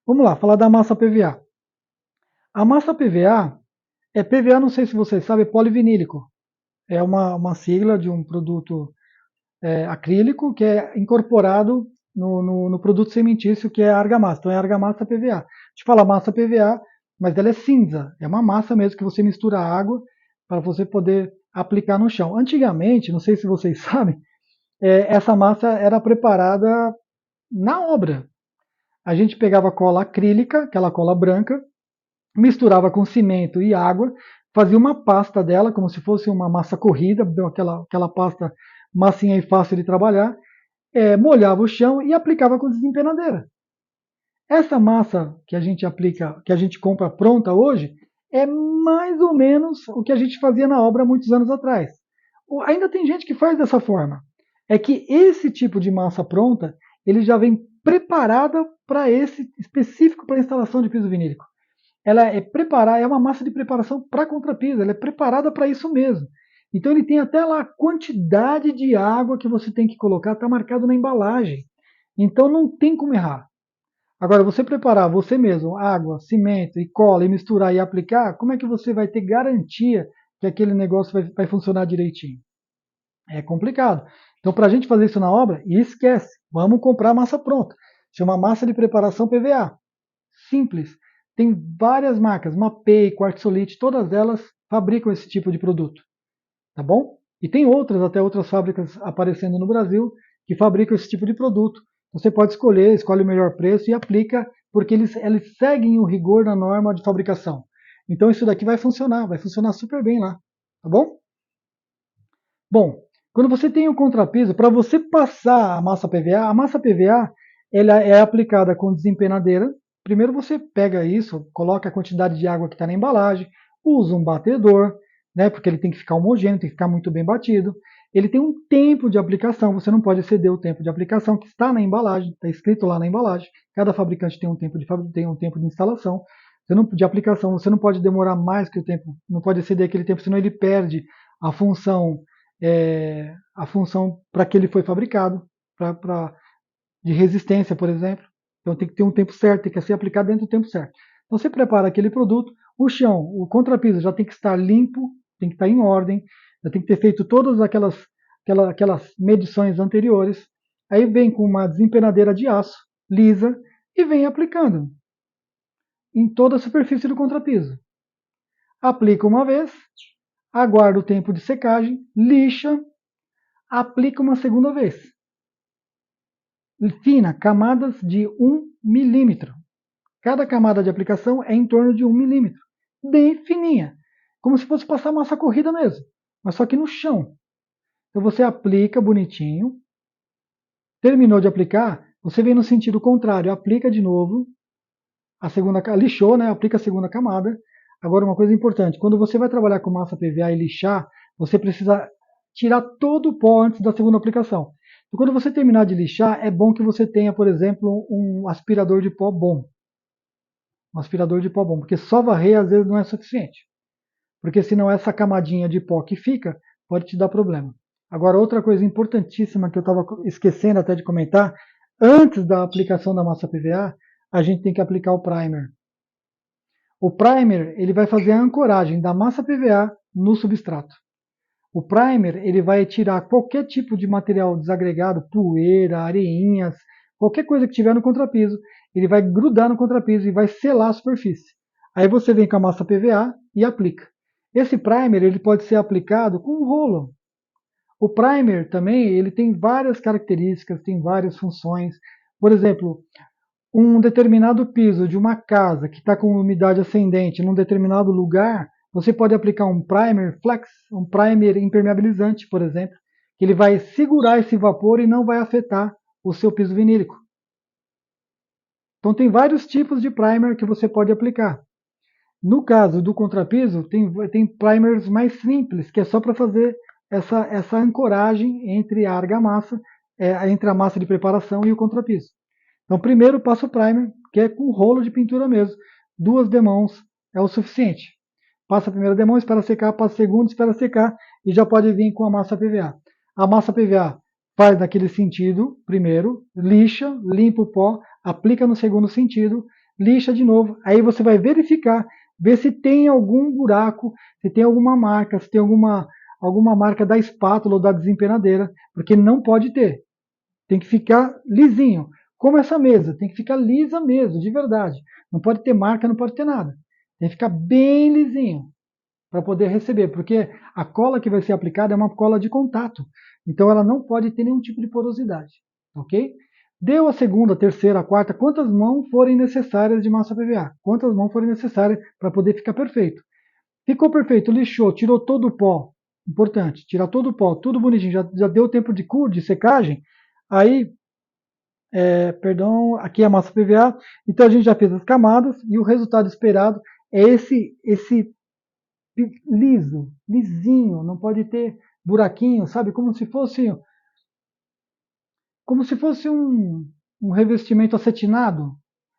Vamos lá, falar da massa PVA. A massa PVA, PVA, não sei se vocês sabem, é polivinílico. É uma sigla de um produto acrílico que é incorporado no produto cementício que é a argamassa. Então é argamassa PVA. A gente fala massa PVA, mas ela é cinza. É uma massa mesmo que você mistura água para você poder aplicar no chão. Antigamente, não sei se vocês sabem, essa massa era preparada na obra. A gente pegava cola acrílica, aquela cola branca, misturava com cimento e água, fazia uma pasta dela, como se fosse uma massa corrida, aquela pasta massinha e fácil de trabalhar, molhava o chão e aplicava com desempenadeira. Essa massa que a gente aplica, que a gente compra pronta hoje, é mais ou menos o que a gente fazia na obra há muitos anos atrás. Ainda tem gente que faz dessa forma. É que esse tipo de massa pronta, ele já vem preparada para esse específico para a instalação de piso vinílico. Ela é uma massa de preparação para contrapiso, ela é preparada para isso mesmo. Então ele tem até lá a quantidade de água que você tem que colocar, está marcado na embalagem. Então não tem como errar. Agora, você preparar você mesmo água, cimento e cola e misturar e aplicar, como é que você vai ter garantia que aquele negócio vai funcionar direitinho? É complicado. Então, para a gente fazer isso na obra, esquece. Vamos comprar massa pronta. Chama massa de preparação PVA. Simples. Tem várias marcas, Mapei, Quartzolite, todas elas fabricam esse tipo de produto. Tá bom? E tem até outras fábricas aparecendo no Brasil que fabricam esse tipo de produto. Você pode escolher, escolhe o melhor preço e aplica, porque eles seguem o rigor da norma de fabricação. Então isso daqui vai funcionar super bem lá. Tá bom? Bom, quando você tem o contrapiso, para você passar a massa PVA ela é aplicada com desempenadeira. Primeiro você pega isso, coloca a quantidade de água que está na embalagem, usa um batedor, né, porque ele tem que ficar homogêneo, tem que ficar muito bem batido. Ele tem um tempo de aplicação, você não pode exceder o tempo de aplicação que está na embalagem, está escrito lá na embalagem. Cada fabricante tem um tempo de instalação, de aplicação. Você não pode demorar mais que o tempo, não pode exceder aquele tempo, senão ele perde a função para que ele foi fabricado, de resistência, por exemplo. Então tem que ter um tempo certo, tem que ser aplicado dentro do tempo certo. Então você prepara aquele produto, o chão, o contrapiso já tem que estar limpo, tem que estar em ordem, já tem que ter feito todas aquelas medições anteriores. Aí vem com uma desempenadeira de aço, lisa, e vem aplicando em toda a superfície do contrapiso. Aplica uma vez, aguarda o tempo de secagem, lixa, aplica uma segunda vez. Fina, camadas de 1 milímetro. Cada camada de aplicação é em torno de 1 milímetro. Bem fininha. Como se fosse passar massa corrida mesmo. Mas só que no chão. Então você aplica bonitinho. Terminou de aplicar, você vem no sentido contrário. Aplica de novo. Lixou, né? Aplica a segunda camada. Agora uma coisa importante. Quando você vai trabalhar com massa PVA e lixar, você precisa tirar todo o pó antes da segunda aplicação. Então, quando você terminar de lixar, é bom que você tenha, por exemplo, um aspirador de pó bom. Um aspirador de pó bom, porque só varrer às vezes não é suficiente. Porque senão essa camadinha de pó que fica pode te dar problema. Agora, outra coisa importantíssima que eu estava esquecendo até de comentar, antes da aplicação da massa PVA, a gente tem que aplicar o primer. O primer ele vai fazer a ancoragem da massa PVA no substrato. O primer ele vai tirar qualquer tipo de material desagregado, poeira, areinhas, qualquer coisa que tiver no contrapiso, ele vai grudar no contrapiso e vai selar a superfície. Aí você vem com a massa PVA e aplica. Esse primer ele pode ser aplicado com um rolo. O primer também ele tem várias características, tem várias funções. Por exemplo, um determinado piso de uma casa que está com umidade ascendente num determinado lugar, você pode aplicar um primer flex, um primer impermeabilizante, por exemplo, que ele vai segurar esse vapor e não vai afetar o seu piso vinílico. Então tem vários tipos de primer que você pode aplicar. No caso do contrapiso, tem primers mais simples, que é só para fazer essa ancoragem entre a argamassa, entre a massa de preparação e o contrapiso. Então, primeiro passa o primer, que é com rolo de pintura mesmo. 2 demãos é o suficiente. Passa a primeira demão, espera secar, passa a segunda, espera secar e já pode vir com a massa PVA. A massa PVA faz naquele sentido, primeiro, lixa, limpa o pó, aplica no segundo sentido, lixa de novo. Aí você vai verificar, ver se tem algum buraco, se tem alguma marca, se tem alguma marca da espátula ou da desempenadeira, porque não pode ter. Tem que ficar lisinho. Como essa mesa, tem que ficar lisa mesmo, de verdade. Não pode ter marca, não pode ter nada. Tem que ficar bem lisinho para poder receber, porque a cola que vai ser aplicada é uma cola de contato. Então ela não pode ter nenhum tipo de porosidade, ok? Deu a segunda, a terceira, a quarta, quantas mãos forem necessárias de massa PVA, quantas mãos forem necessárias para poder ficar perfeito. Ficou perfeito, lixou, tirou todo o pó, importante, tirar todo o pó, tudo bonitinho, já deu tempo de secagem, aí, perdão, aqui é a massa PVA, então a gente já fez as camadas e o resultado esperado é esse liso, lisinho, não pode ter buraquinho, sabe? Como se fosse um revestimento acetinado.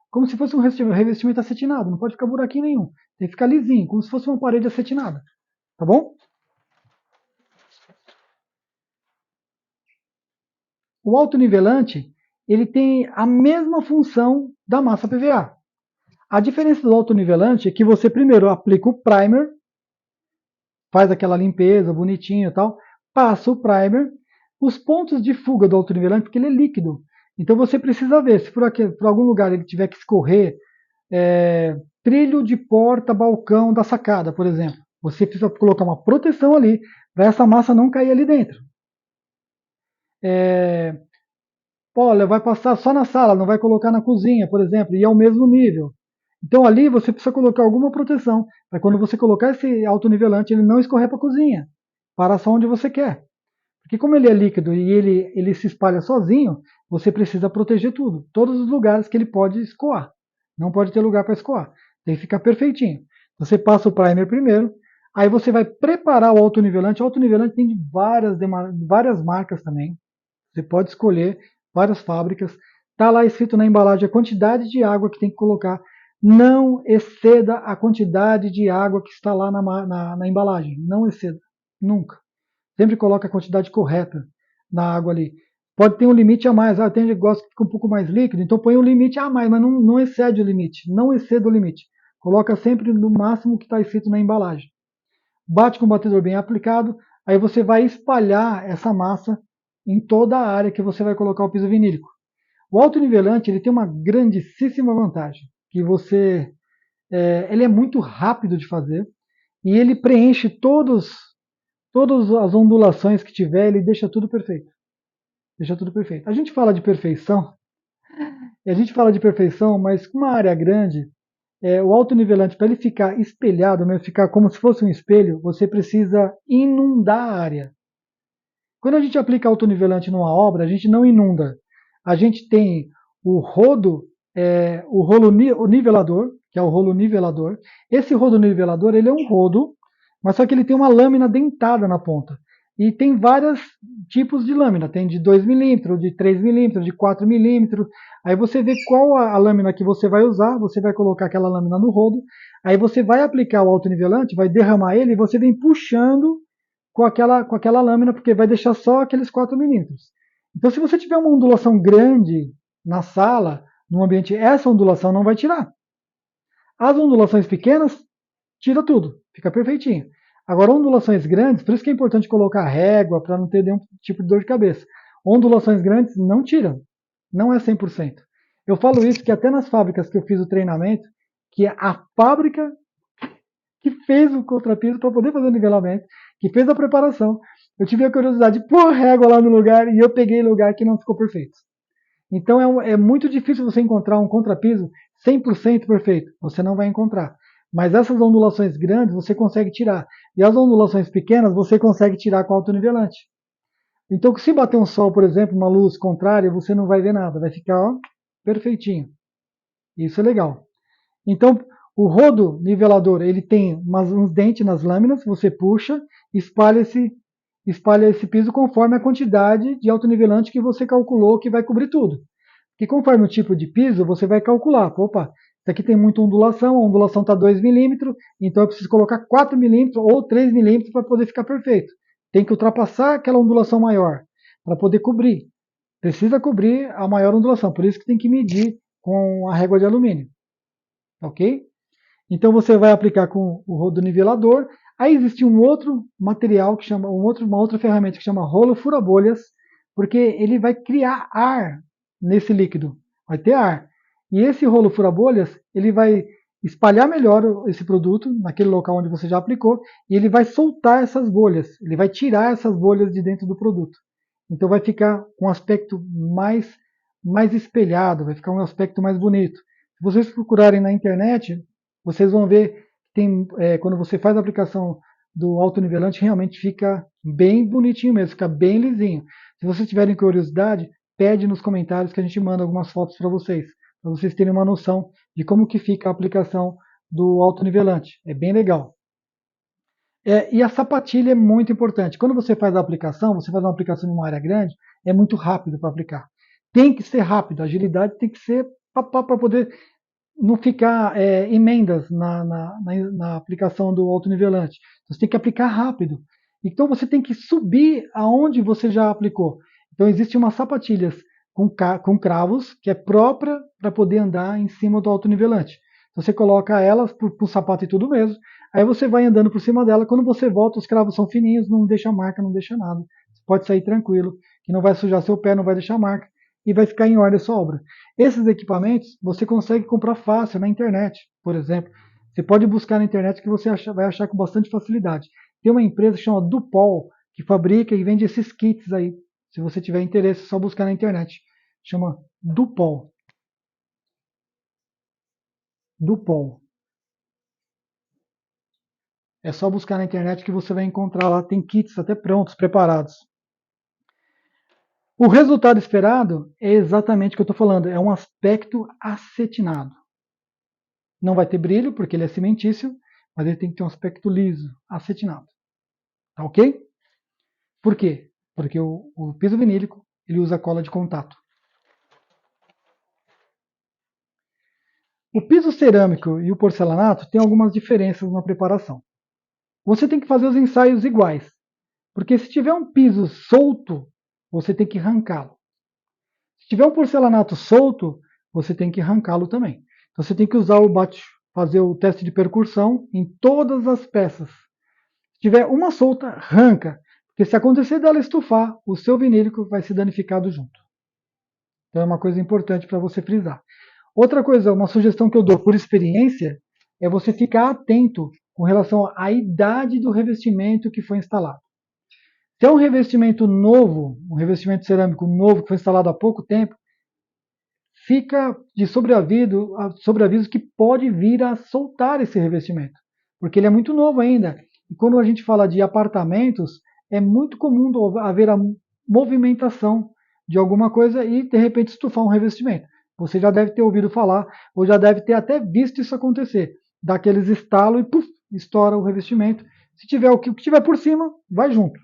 Como se fosse um revestimento acetinado, não pode ficar buraquinho nenhum. Tem que ficar lisinho, como se fosse uma parede acetinada. Tá bom? O autonivelante, ele tem a mesma função da massa PVA. A diferença do autonivelante é que você primeiro aplica o primer, faz aquela limpeza bonitinho e tal, passa o primer, os pontos de fuga do autonivelante, porque ele é líquido. Então você precisa ver, se por algum lugar ele tiver que escorrer, trilho de porta, balcão da sacada, por exemplo. Você precisa colocar uma proteção ali para essa massa não cair ali dentro. Olha, vai passar só na sala, não vai colocar na cozinha, por exemplo, e é o mesmo nível. Então ali você precisa colocar alguma proteção, para quando você colocar esse autonivelante, ele não escorrer para a cozinha, para só onde você quer. Porque como ele é líquido e ele se espalha sozinho, você precisa proteger tudo, todos os lugares que ele pode escoar. Não pode ter lugar para escoar, tem que ficar perfeitinho. Você passa o primer primeiro, aí você vai preparar o autonivelante. O autonivelante tem de várias marcas também, você pode escolher várias fábricas. Está lá escrito na embalagem a quantidade de água que tem que colocar. Não exceda a quantidade de água que está lá na embalagem. Não exceda, nunca. Sempre coloca a quantidade correta na água ali. Pode ter um limite a mais. Tem gente que gosta que fica um pouco mais líquido, então põe um limite a mais, mas não excede o limite. Não exceda o limite. Coloca sempre no máximo que está escrito na embalagem. Bate com o batedor bem aplicado, aí você vai espalhar essa massa em toda a área que você vai colocar o piso vinílico. O autonivelante ele tem uma grandíssima vantagem, que ele é muito rápido de fazer e ele preenche todas as ondulações que tiver, ele deixa tudo perfeito. Deixa tudo perfeito. A gente fala de perfeição, mas com uma área grande, o autonivelante, para ele ficar espelhado, né, ficar como se fosse um espelho, você precisa inundar a área. Quando a gente aplica autonivelante numa obra, a gente não inunda. A gente tem o rodo, o nivelador, que é o rolo nivelador. Esse rolo nivelador, ele é um rodo, mas só que ele tem uma lâmina dentada na ponta. E tem vários tipos de lâmina. Tem de 2 milímetros, de 3 milímetros, de 4 milímetros. Aí você vê qual a lâmina que você vai usar, você vai colocar aquela lâmina no rodo, aí você vai aplicar o autonivelante, vai derramar ele e você vem puxando com aquela lâmina, porque vai deixar só aqueles 4 milímetros. Então, se você tiver uma ondulação grande na sala, no ambiente, essa ondulação não vai tirar. As ondulações pequenas, tira tudo, fica perfeitinho. Agora, ondulações grandes, por isso que é importante colocar régua, para não ter nenhum tipo de dor de cabeça. Ondulações grandes não tiram, não é 100%. Eu falo isso que até nas fábricas que eu fiz o treinamento, que é a fábrica que fez o contrapiso para poder fazer o nivelamento, que fez a preparação. Eu tive a curiosidade de pôr a régua lá no lugar e eu peguei lugar que não ficou perfeito. Então é muito difícil você encontrar um contrapiso 100% perfeito. Você não vai encontrar. Mas essas ondulações grandes você consegue tirar. E as ondulações pequenas você consegue tirar com autonivelante. Então, se bater um sol, por exemplo, uma luz contrária, você não vai ver nada. Vai ficar ó, perfeitinho. Isso é legal. Então, o rodo nivelador, ele tem uns dentes nas lâminas, você puxa, espalha esse piso conforme a quantidade de autonivelante que você calculou que vai cobrir tudo. E conforme o tipo de piso, você vai calcular. Opa, isso aqui tem muita ondulação, a ondulação está 2 milímetros, então eu preciso colocar 4 milímetros ou 3 milímetros para poder ficar perfeito. Tem que ultrapassar aquela ondulação maior para poder cobrir. Precisa cobrir a maior ondulação, por isso que tem que medir com a régua de alumínio. Ok? Então você vai aplicar com o rodo nivelador. Aí existe um outro material que chama, uma outra ferramenta que chama rolo fura-bolhas, porque ele vai criar ar nesse líquido, vai ter ar. E esse rolo fura-bolhas, ele vai espalhar melhor esse produto naquele local onde você já aplicou e ele vai soltar essas bolhas, ele vai tirar essas bolhas de dentro do produto. Então vai ficar com um aspecto mais espelhado, vai ficar um aspecto mais bonito. Se vocês procurarem na internet, vocês vão ver que tem, quando você faz a aplicação do autonivelante, realmente fica bem bonitinho mesmo, fica bem lisinho. Se vocês tiverem curiosidade, pede nos comentários que a gente manda algumas fotos para vocês terem uma noção de como que fica a aplicação do autonivelante. É bem legal. E a sapatilha é muito importante. Quando você faz a aplicação, você faz uma aplicação em uma área grande, é muito rápido para aplicar. Tem que ser rápido, a agilidade tem que ser para poder não ficar emendas na aplicação do autonivelante. Você tem que aplicar rápido. Então você tem que subir aonde você já aplicou. Então existem umas sapatilhas com cravos que é própria para poder andar em cima do autonivelante. Então, você coloca elas para o sapato e tudo mesmo. Aí você vai andando por cima dela. Quando você volta, os cravos são fininhos, não deixa marca, não deixa nada. Você pode sair tranquilo, que não vai sujar seu pé, não vai deixar marca e vai ficar em ordem a sua obra. Esses equipamentos você consegue comprar fácil na internet, por exemplo. Você pode buscar na internet que você vai achar com bastante facilidade. Tem uma empresa que chama Dupol, que fabrica e vende esses kits aí. Se você tiver interesse, é só buscar na internet. Chama Dupol. Dupol. É só buscar na internet que você vai encontrar lá. Tem kits até prontos, preparados. O resultado esperado é exatamente o que eu estou falando. É um aspecto acetinado. Não vai ter brilho, porque ele é cimentício, mas ele tem que ter um aspecto liso, acetinado. Tá ok? Por quê? Porque o piso vinílico ele usa cola de contato. O piso cerâmico e o porcelanato têm algumas diferenças na preparação. Você tem que fazer os ensaios iguais, porque se tiver um piso solto, você tem que arrancá-lo. Se tiver um porcelanato solto, você tem que arrancá-lo também. Então você tem que usar fazer o teste de percussão em todas as peças. Se tiver uma solta, arranca, porque se acontecer dela estufar, o seu vinílico vai ser danificado junto. Então é uma coisa importante para você frisar. Outra coisa, uma sugestão que eu dou por experiência, é você ficar atento com relação à idade do revestimento que foi instalado. Se é um revestimento novo, um revestimento cerâmico novo que foi instalado há pouco tempo, fica de sobreaviso que pode vir a soltar esse revestimento, porque ele é muito novo ainda. E quando a gente fala de apartamentos, é muito comum haver a movimentação de alguma coisa e de repente estufar um revestimento. Você já deve ter ouvido falar, ou já deve ter até visto isso acontecer. Dá aqueles estalos e puf, estoura o revestimento. Se tiver o que tiver por cima, vai junto.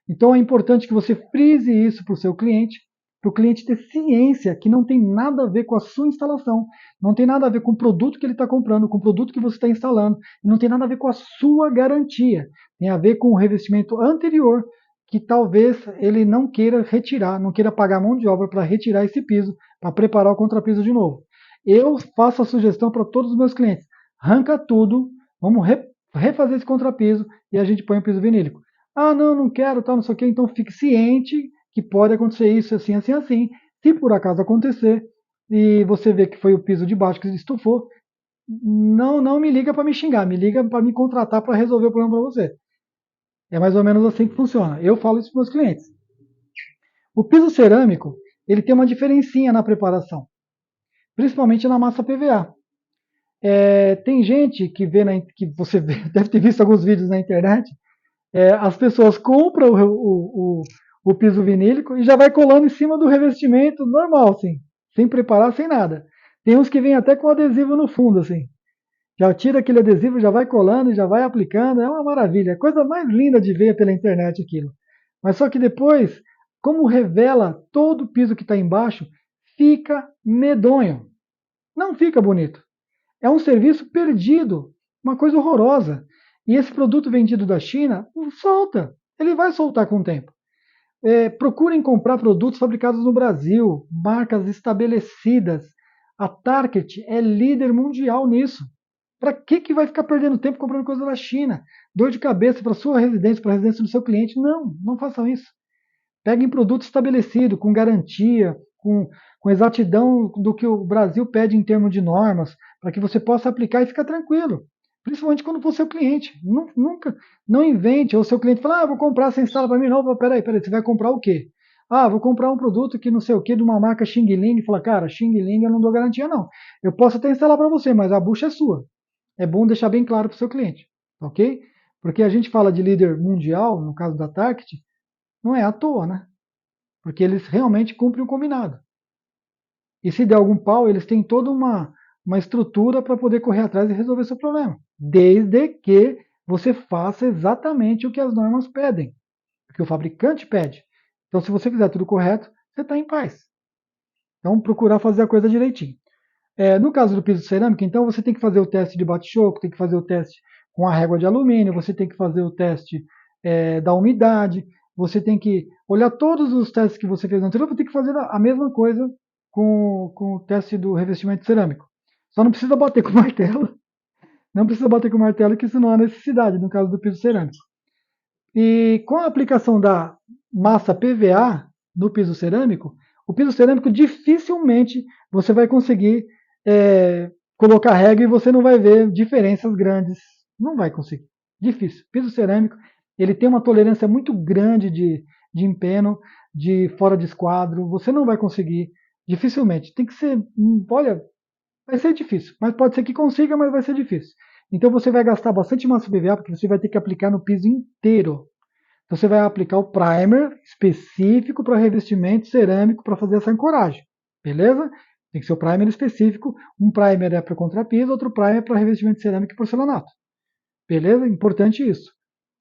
Então é importante que você frise isso para o seu cliente, para o cliente ter ciência que não tem nada a ver com a sua instalação, não tem nada a ver com o produto que ele está comprando, com o produto que você está instalando, e não tem nada a ver com a sua garantia. Tem a ver com o revestimento anterior, que talvez ele não queira retirar, não queira pagar mão de obra para retirar esse piso, para preparar o contrapiso de novo. Eu faço a sugestão para todos os meus clientes: arranca tudo, vamos refazer esse contrapiso e a gente põe o piso vinílico. Ah, não quero, tal, não sei o que, então fique ciente que pode acontecer isso, assim, assim, assim. Se por acaso acontecer e você vê que foi o piso de baixo que estufou, não me liga para me xingar, me liga para me contratar para resolver o problema para você. É mais ou menos assim que funciona. Eu falo isso para os meus clientes. O piso cerâmico, ele tem uma diferencinha na preparação, principalmente na massa PVA. Tem gente que vê, que você deve ter visto alguns vídeos na internet, as pessoas compram o piso vinílico e já vai colando em cima do revestimento normal, assim, sem preparar, sem nada. Tem uns que vêm até com adesivo no fundo, assim. Já tira aquele adesivo, já vai colando, já vai aplicando, é uma maravilha. É a coisa mais linda de ver pela internet aquilo. Mas só que depois, como revela todo o piso que está embaixo, fica medonho. Não fica bonito. É um serviço perdido, uma coisa horrorosa. E esse produto vendido da China solta. Ele vai soltar com o tempo. Procurem comprar produtos fabricados no Brasil, marcas estabelecidas. A Target é líder mundial nisso. Para que vai ficar perdendo tempo comprando coisa da China? Dor de cabeça para sua residência, para a residência do seu cliente? Não, não façam isso. Peguem produto estabelecido, com garantia, com exatidão do que o Brasil pede em termos de normas, para que você possa aplicar e ficar tranquilo. Principalmente quando for seu cliente. Nunca, não invente, ou seu cliente fala, vou comprar, você instala para mim. Não, peraí, você vai comprar o quê? Vou comprar um produto que não sei o que, de uma marca Xing Ling. Fala, cara, Xing Ling eu não dou garantia não. Eu posso até instalar para você, mas a bucha é sua. É bom deixar bem claro para o seu cliente, ok? Porque a gente fala de líder mundial, no caso da Target, não é à toa, né? Porque eles realmente cumprem o combinado. E se der algum pau, eles têm toda uma estrutura para poder correr atrás e resolver seu problema. Desde que você faça exatamente o que as normas pedem, o que o fabricante pede. Então, se você fizer tudo correto, você está em paz. Então, procurar fazer a coisa direitinho. No caso do piso cerâmico, então, você tem que fazer o teste de bate-choco, tem que fazer o teste com a régua de alumínio, você tem que fazer o teste da umidade, você tem que olhar todos os testes que você fez anterior, você tem que fazer a mesma coisa com o teste do revestimento cerâmico. Só não precisa bater com o martelo, não precisa bater com o martelo, que isso não há necessidade no caso do piso cerâmico. E com a aplicação da massa PVA no piso cerâmico, o piso cerâmico dificilmente você vai conseguir colocar régua e você não vai ver diferenças grandes. Não vai conseguir. Difícil. Piso cerâmico, ele tem uma tolerância muito grande de empeno, de fora de esquadro. Você não vai conseguir, dificilmente. Tem que ser, olha, vai ser difícil. Mas pode ser que consiga, mas vai ser difícil. Então você vai gastar bastante massa PVA, porque você vai ter que aplicar no piso inteiro. Então você vai aplicar o primer específico para revestimento cerâmico para fazer essa ancoragem. Beleza? Tem que ser o primer específico. Um primer é para contrapiso, outro primer para revestimento cerâmico e porcelanato. Beleza? Importante isso.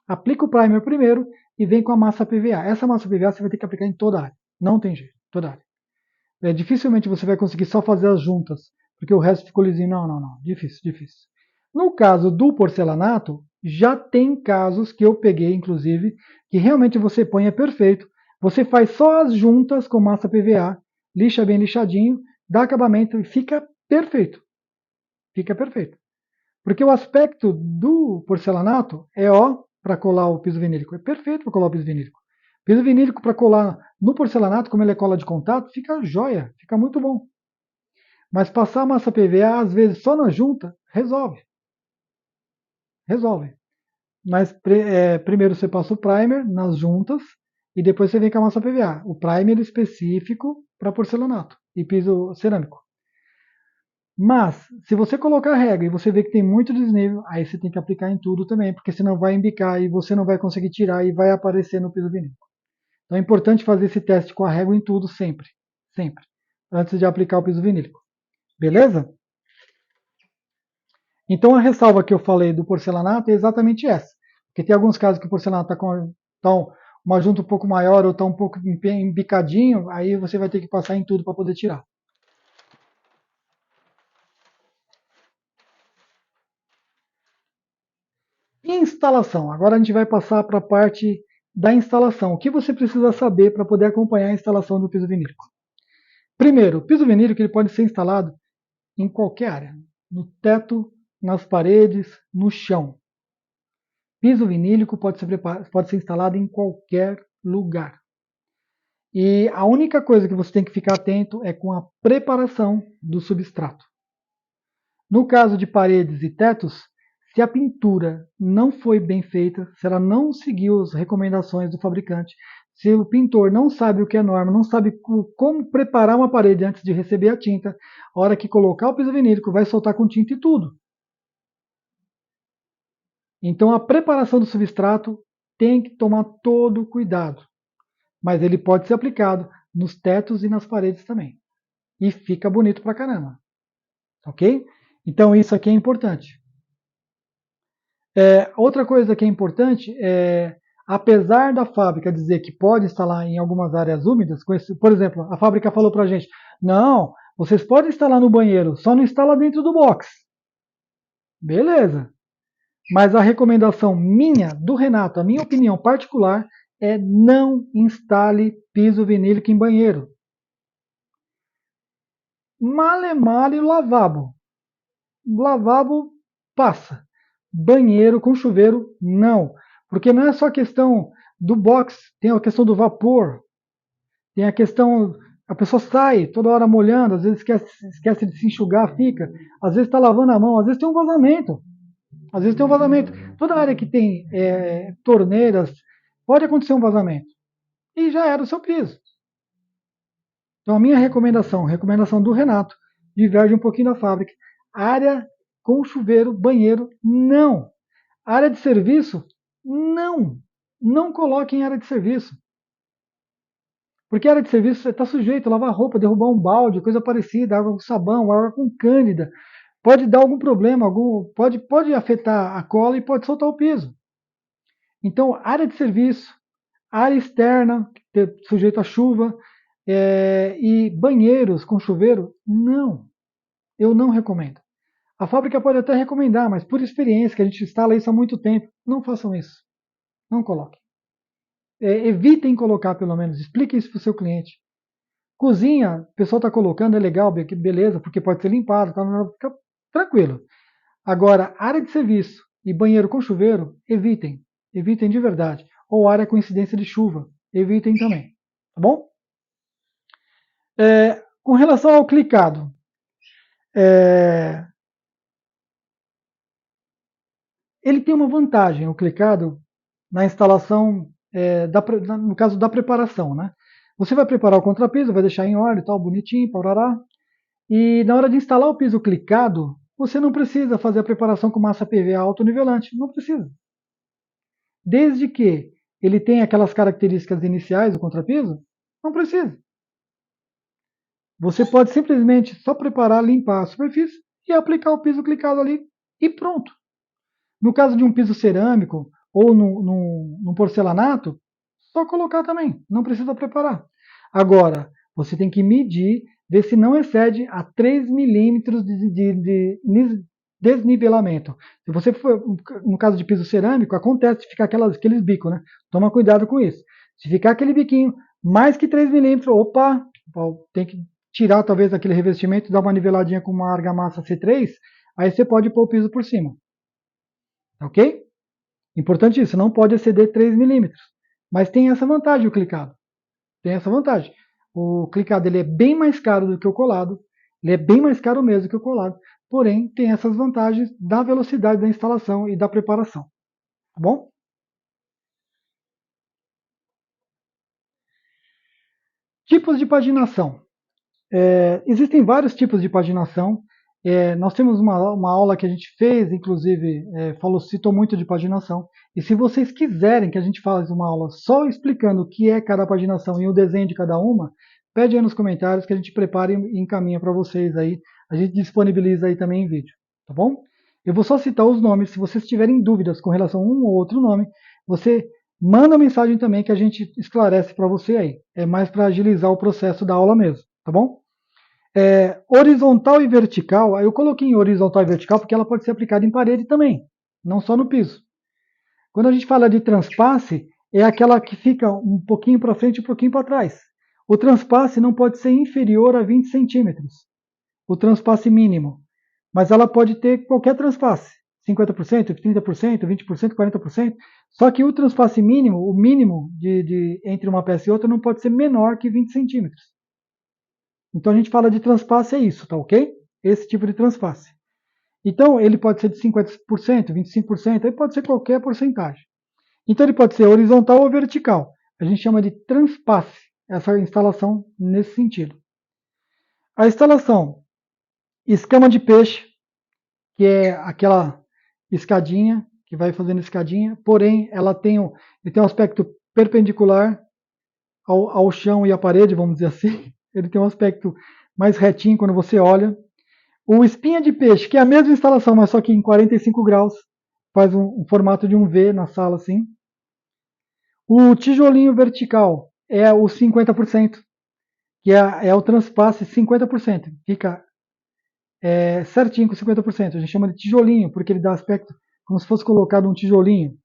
Aplica o primer primeiro e vem com a massa PVA. Essa massa PVA você vai ter que aplicar em toda a área. Não tem jeito, toda a área. Dificilmente você vai conseguir só fazer as juntas, porque o resto ficou lisinho. Não. Difícil, difícil. No caso do porcelanato, já tem casos que eu peguei, inclusive, que realmente você põe é perfeito. Você faz só as juntas com massa PVA, lixa bem lixadinho, dá acabamento e fica perfeito. Fica perfeito. Porque o aspecto do porcelanato é para colar o piso vinílico. É perfeito para colar o piso vinílico. Piso vinílico para colar no porcelanato, como ele é cola de contato, fica joia, fica muito bom. Mas passar a massa PVA, às vezes, só na junta, resolve. Resolve. Mas primeiro você passa o primer nas juntas e depois você vem com a massa PVA. O primer específico para porcelanato e piso cerâmico. Mas, se você colocar a regra e você vê que tem muito desnível, aí você tem que aplicar em tudo também, porque senão vai embicar e você não vai conseguir tirar e vai aparecer no piso vinílico. Então é importante fazer esse teste com a régua em tudo sempre. Sempre. Antes de aplicar o piso vinílico. Beleza? Então a ressalva que eu falei do porcelanato é exatamente essa. Porque tem alguns casos que o porcelanato está com uma junta um pouco maior ou está um pouco embicadinho, aí você vai ter que passar em tudo para poder tirar. Instalação. Agora a gente vai passar para a parte da instalação. O que você precisa saber para poder acompanhar a instalação do piso vinílico? Primeiro, o piso vinílico ele pode ser instalado em qualquer área. No teto, nas paredes, no chão. Piso vinílico pode ser instalado em qualquer lugar. E a única coisa que você tem que ficar atento é com a preparação do substrato. No caso de paredes e tetos, se a pintura não foi bem feita, se ela não seguiu as recomendações do fabricante, se o pintor não sabe o que é norma, não sabe como preparar uma parede antes de receber a tinta, a hora que colocar o piso vinílico vai soltar com tinta e tudo. Então a preparação do substrato tem que tomar todo cuidado, mas ele pode ser aplicado nos tetos e nas paredes também. E fica bonito pra caramba, ok? Então isso aqui é importante. Outra coisa que é importante é, apesar da fábrica dizer que pode instalar em algumas áreas úmidas, por exemplo, a fábrica falou para a gente, não, vocês podem instalar no banheiro, só não instala dentro do box. Beleza. Mas a recomendação minha, do Renato, a minha opinião particular, é não instale piso vinílico em banheiro. Male male lavabo. Lavabo passa. Banheiro com chuveiro, não. Porque não é só a questão do box, tem a questão do vapor, tem a questão. A pessoa sai toda hora molhando, às vezes esquece de se enxugar, fica. Às vezes está lavando a mão, às vezes tem um vazamento. Às vezes tem um vazamento. Toda área que tem torneiras, pode acontecer um vazamento. E já era o seu piso. Então a minha recomendação do Renato, diverge um pouquinho da fábrica. Área com chuveiro, banheiro, não. Área de serviço, não. Não coloque em área de serviço. Porque área de serviço você está sujeito a lavar roupa, derrubar um balde, coisa parecida, água com sabão, água com cândida. Pode dar algum problema, pode afetar a cola e pode soltar o piso. Então, área de serviço, área externa, sujeito a chuva, e banheiros com chuveiro, não. Eu não recomendo. A fábrica pode até recomendar, mas por experiência, que a gente instala isso há muito tempo, não façam isso. Não coloquem. Evitem colocar, pelo menos. Explique isso para o seu cliente. Cozinha, o pessoal está colocando, é legal, beleza, porque pode ser limpado, tá, fica tranquilo. Agora, área de serviço e banheiro com chuveiro, evitem. Evitem de verdade. Ou área com incidência de chuva, evitem também. Tá bom? Com relação ao clicado, ele tem uma vantagem, o clicado, na instalação, no caso da preparação, né? Você vai preparar o contrapiso, vai deixar em ordem, tal, bonitinho, parará. E na hora de instalar o piso clicado, você não precisa fazer a preparação com massa PVA autonivelante, não precisa. Desde que ele tenha aquelas características iniciais do contrapiso, não precisa. Você pode simplesmente só preparar, limpar a superfície e aplicar o piso clicado ali e pronto. No caso de um piso cerâmico ou num porcelanato, só colocar também, não precisa preparar. Agora, você tem que medir, ver se não excede a 3 milímetros de desnivelamento. Se você for, no caso de piso cerâmico, acontece de ficar aqueles bicos, né? Toma cuidado com isso. Se ficar aquele biquinho mais que 3 milímetros, opa, tem que tirar talvez aquele revestimento, dar uma niveladinha com uma argamassa C3, aí você pode pôr o piso por cima. Ok? Importante isso, não pode exceder 3 milímetros. Mas tem essa vantagem o clicado. Tem essa vantagem. O clicado ele é bem mais caro do que o colado. Ele é bem mais caro mesmo que o colado. Porém, tem essas vantagens da velocidade da instalação e da preparação. Tá bom? Tipos de paginação. Existem vários tipos de paginação. Nós temos uma aula que a gente fez, inclusive, citou muito de paginação. E se vocês quiserem que a gente faça uma aula só explicando o que é cada paginação e o desenho de cada uma, pede aí nos comentários que a gente prepare e encaminha para vocês aí. A gente disponibiliza aí também em vídeo, tá bom? Eu vou só citar os nomes. Se vocês tiverem dúvidas com relação a um ou outro nome, você manda uma mensagem também que a gente esclarece para você aí. É mais para agilizar o processo da aula mesmo, tá bom? Horizontal e vertical, aí eu coloquei em horizontal e vertical porque ela pode ser aplicada em parede também, não só no piso. Quando a gente fala de transpasse, é aquela que fica um pouquinho para frente e um pouquinho para trás. O transpasse não pode ser inferior a 20 centímetros, o transpasse mínimo. Mas ela pode ter qualquer transpasse, 50%, 30%, 20%, 40%. Só que o transpasse mínimo, o mínimo entre uma peça e outra, não pode ser menor que 20 centímetros. Então a gente fala de transpasse, é isso, tá ok? Esse tipo de transpasse. Então, ele pode ser de 50%, 25%, aí pode ser qualquer porcentagem. Então, ele pode ser horizontal ou vertical. A gente chama de transpasse, essa instalação nesse sentido. A instalação escama de peixe, que é aquela escadinha, que vai fazendo escadinha, porém, ele tem um aspecto perpendicular ao chão e à parede, vamos dizer assim. Ele tem um aspecto mais retinho quando você olha. O espinha de peixe, que é a mesma instalação, mas só que em 45 graus, faz um formato de um V na sala assim. O tijolinho vertical é o 50%, que é o transpasse 50%. Fica certinho com 50%. A gente chama de tijolinho, porque ele dá aspecto como se fosse colocado um tijolinho.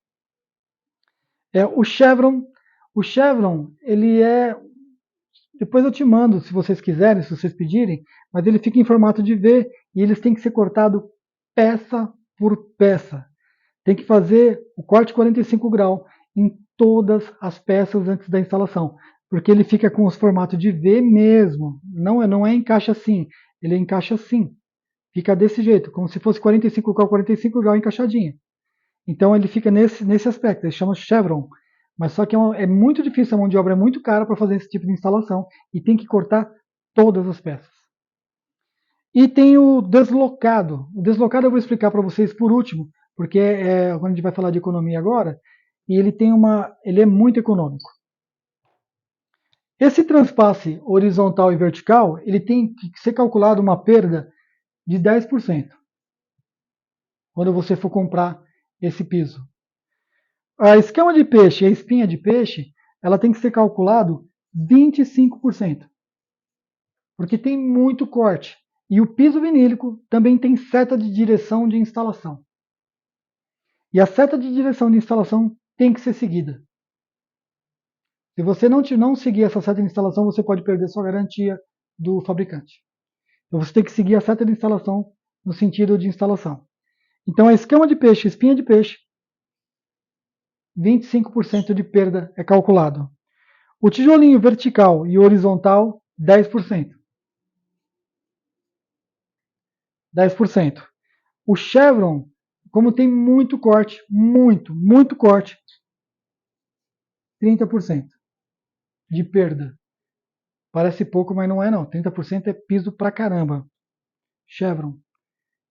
O Chevron, ele é. Depois eu te mando, se vocês quiserem, se vocês pedirem, mas ele fica em formato de V e eles têm que ser cortados peça por peça. Tem que fazer o corte 45 graus em todas as peças antes da instalação, porque ele fica com os formatos de V mesmo. Não é encaixa assim, ele encaixa assim. Fica desse jeito, como se fosse 45 graus, 45 graus encaixadinho. Então ele fica nesse aspecto, ele chama Chevron. Mas só que é muito difícil, a mão de obra é muito cara para fazer esse tipo de instalação e tem que cortar todas as peças. E tem o deslocado. O deslocado eu vou explicar para vocês por último, porque quando a gente vai falar de economia agora, e ele é muito econômico. Esse transpasse horizontal e vertical, ele tem que ser calculado uma perda de 10% quando você for comprar esse piso. A escama de peixe e a espinha de peixe, ela tem que ser calculado 25%, porque tem muito corte. E o piso vinílico também tem seta de direção de instalação. E a seta de direção de instalação tem que ser seguida. Se você não seguir essa seta de instalação, você pode perder sua garantia do fabricante. Então você tem que seguir a seta de instalação no sentido de instalação. Então a escama de peixe, espinha de peixe, 25% de perda é calculado. O tijolinho vertical e horizontal, 10%. 10%. O Chevron, como tem muito corte, muito corte, 30% de perda. Parece pouco, mas não é não. 30% é piso pra caramba. Chevron.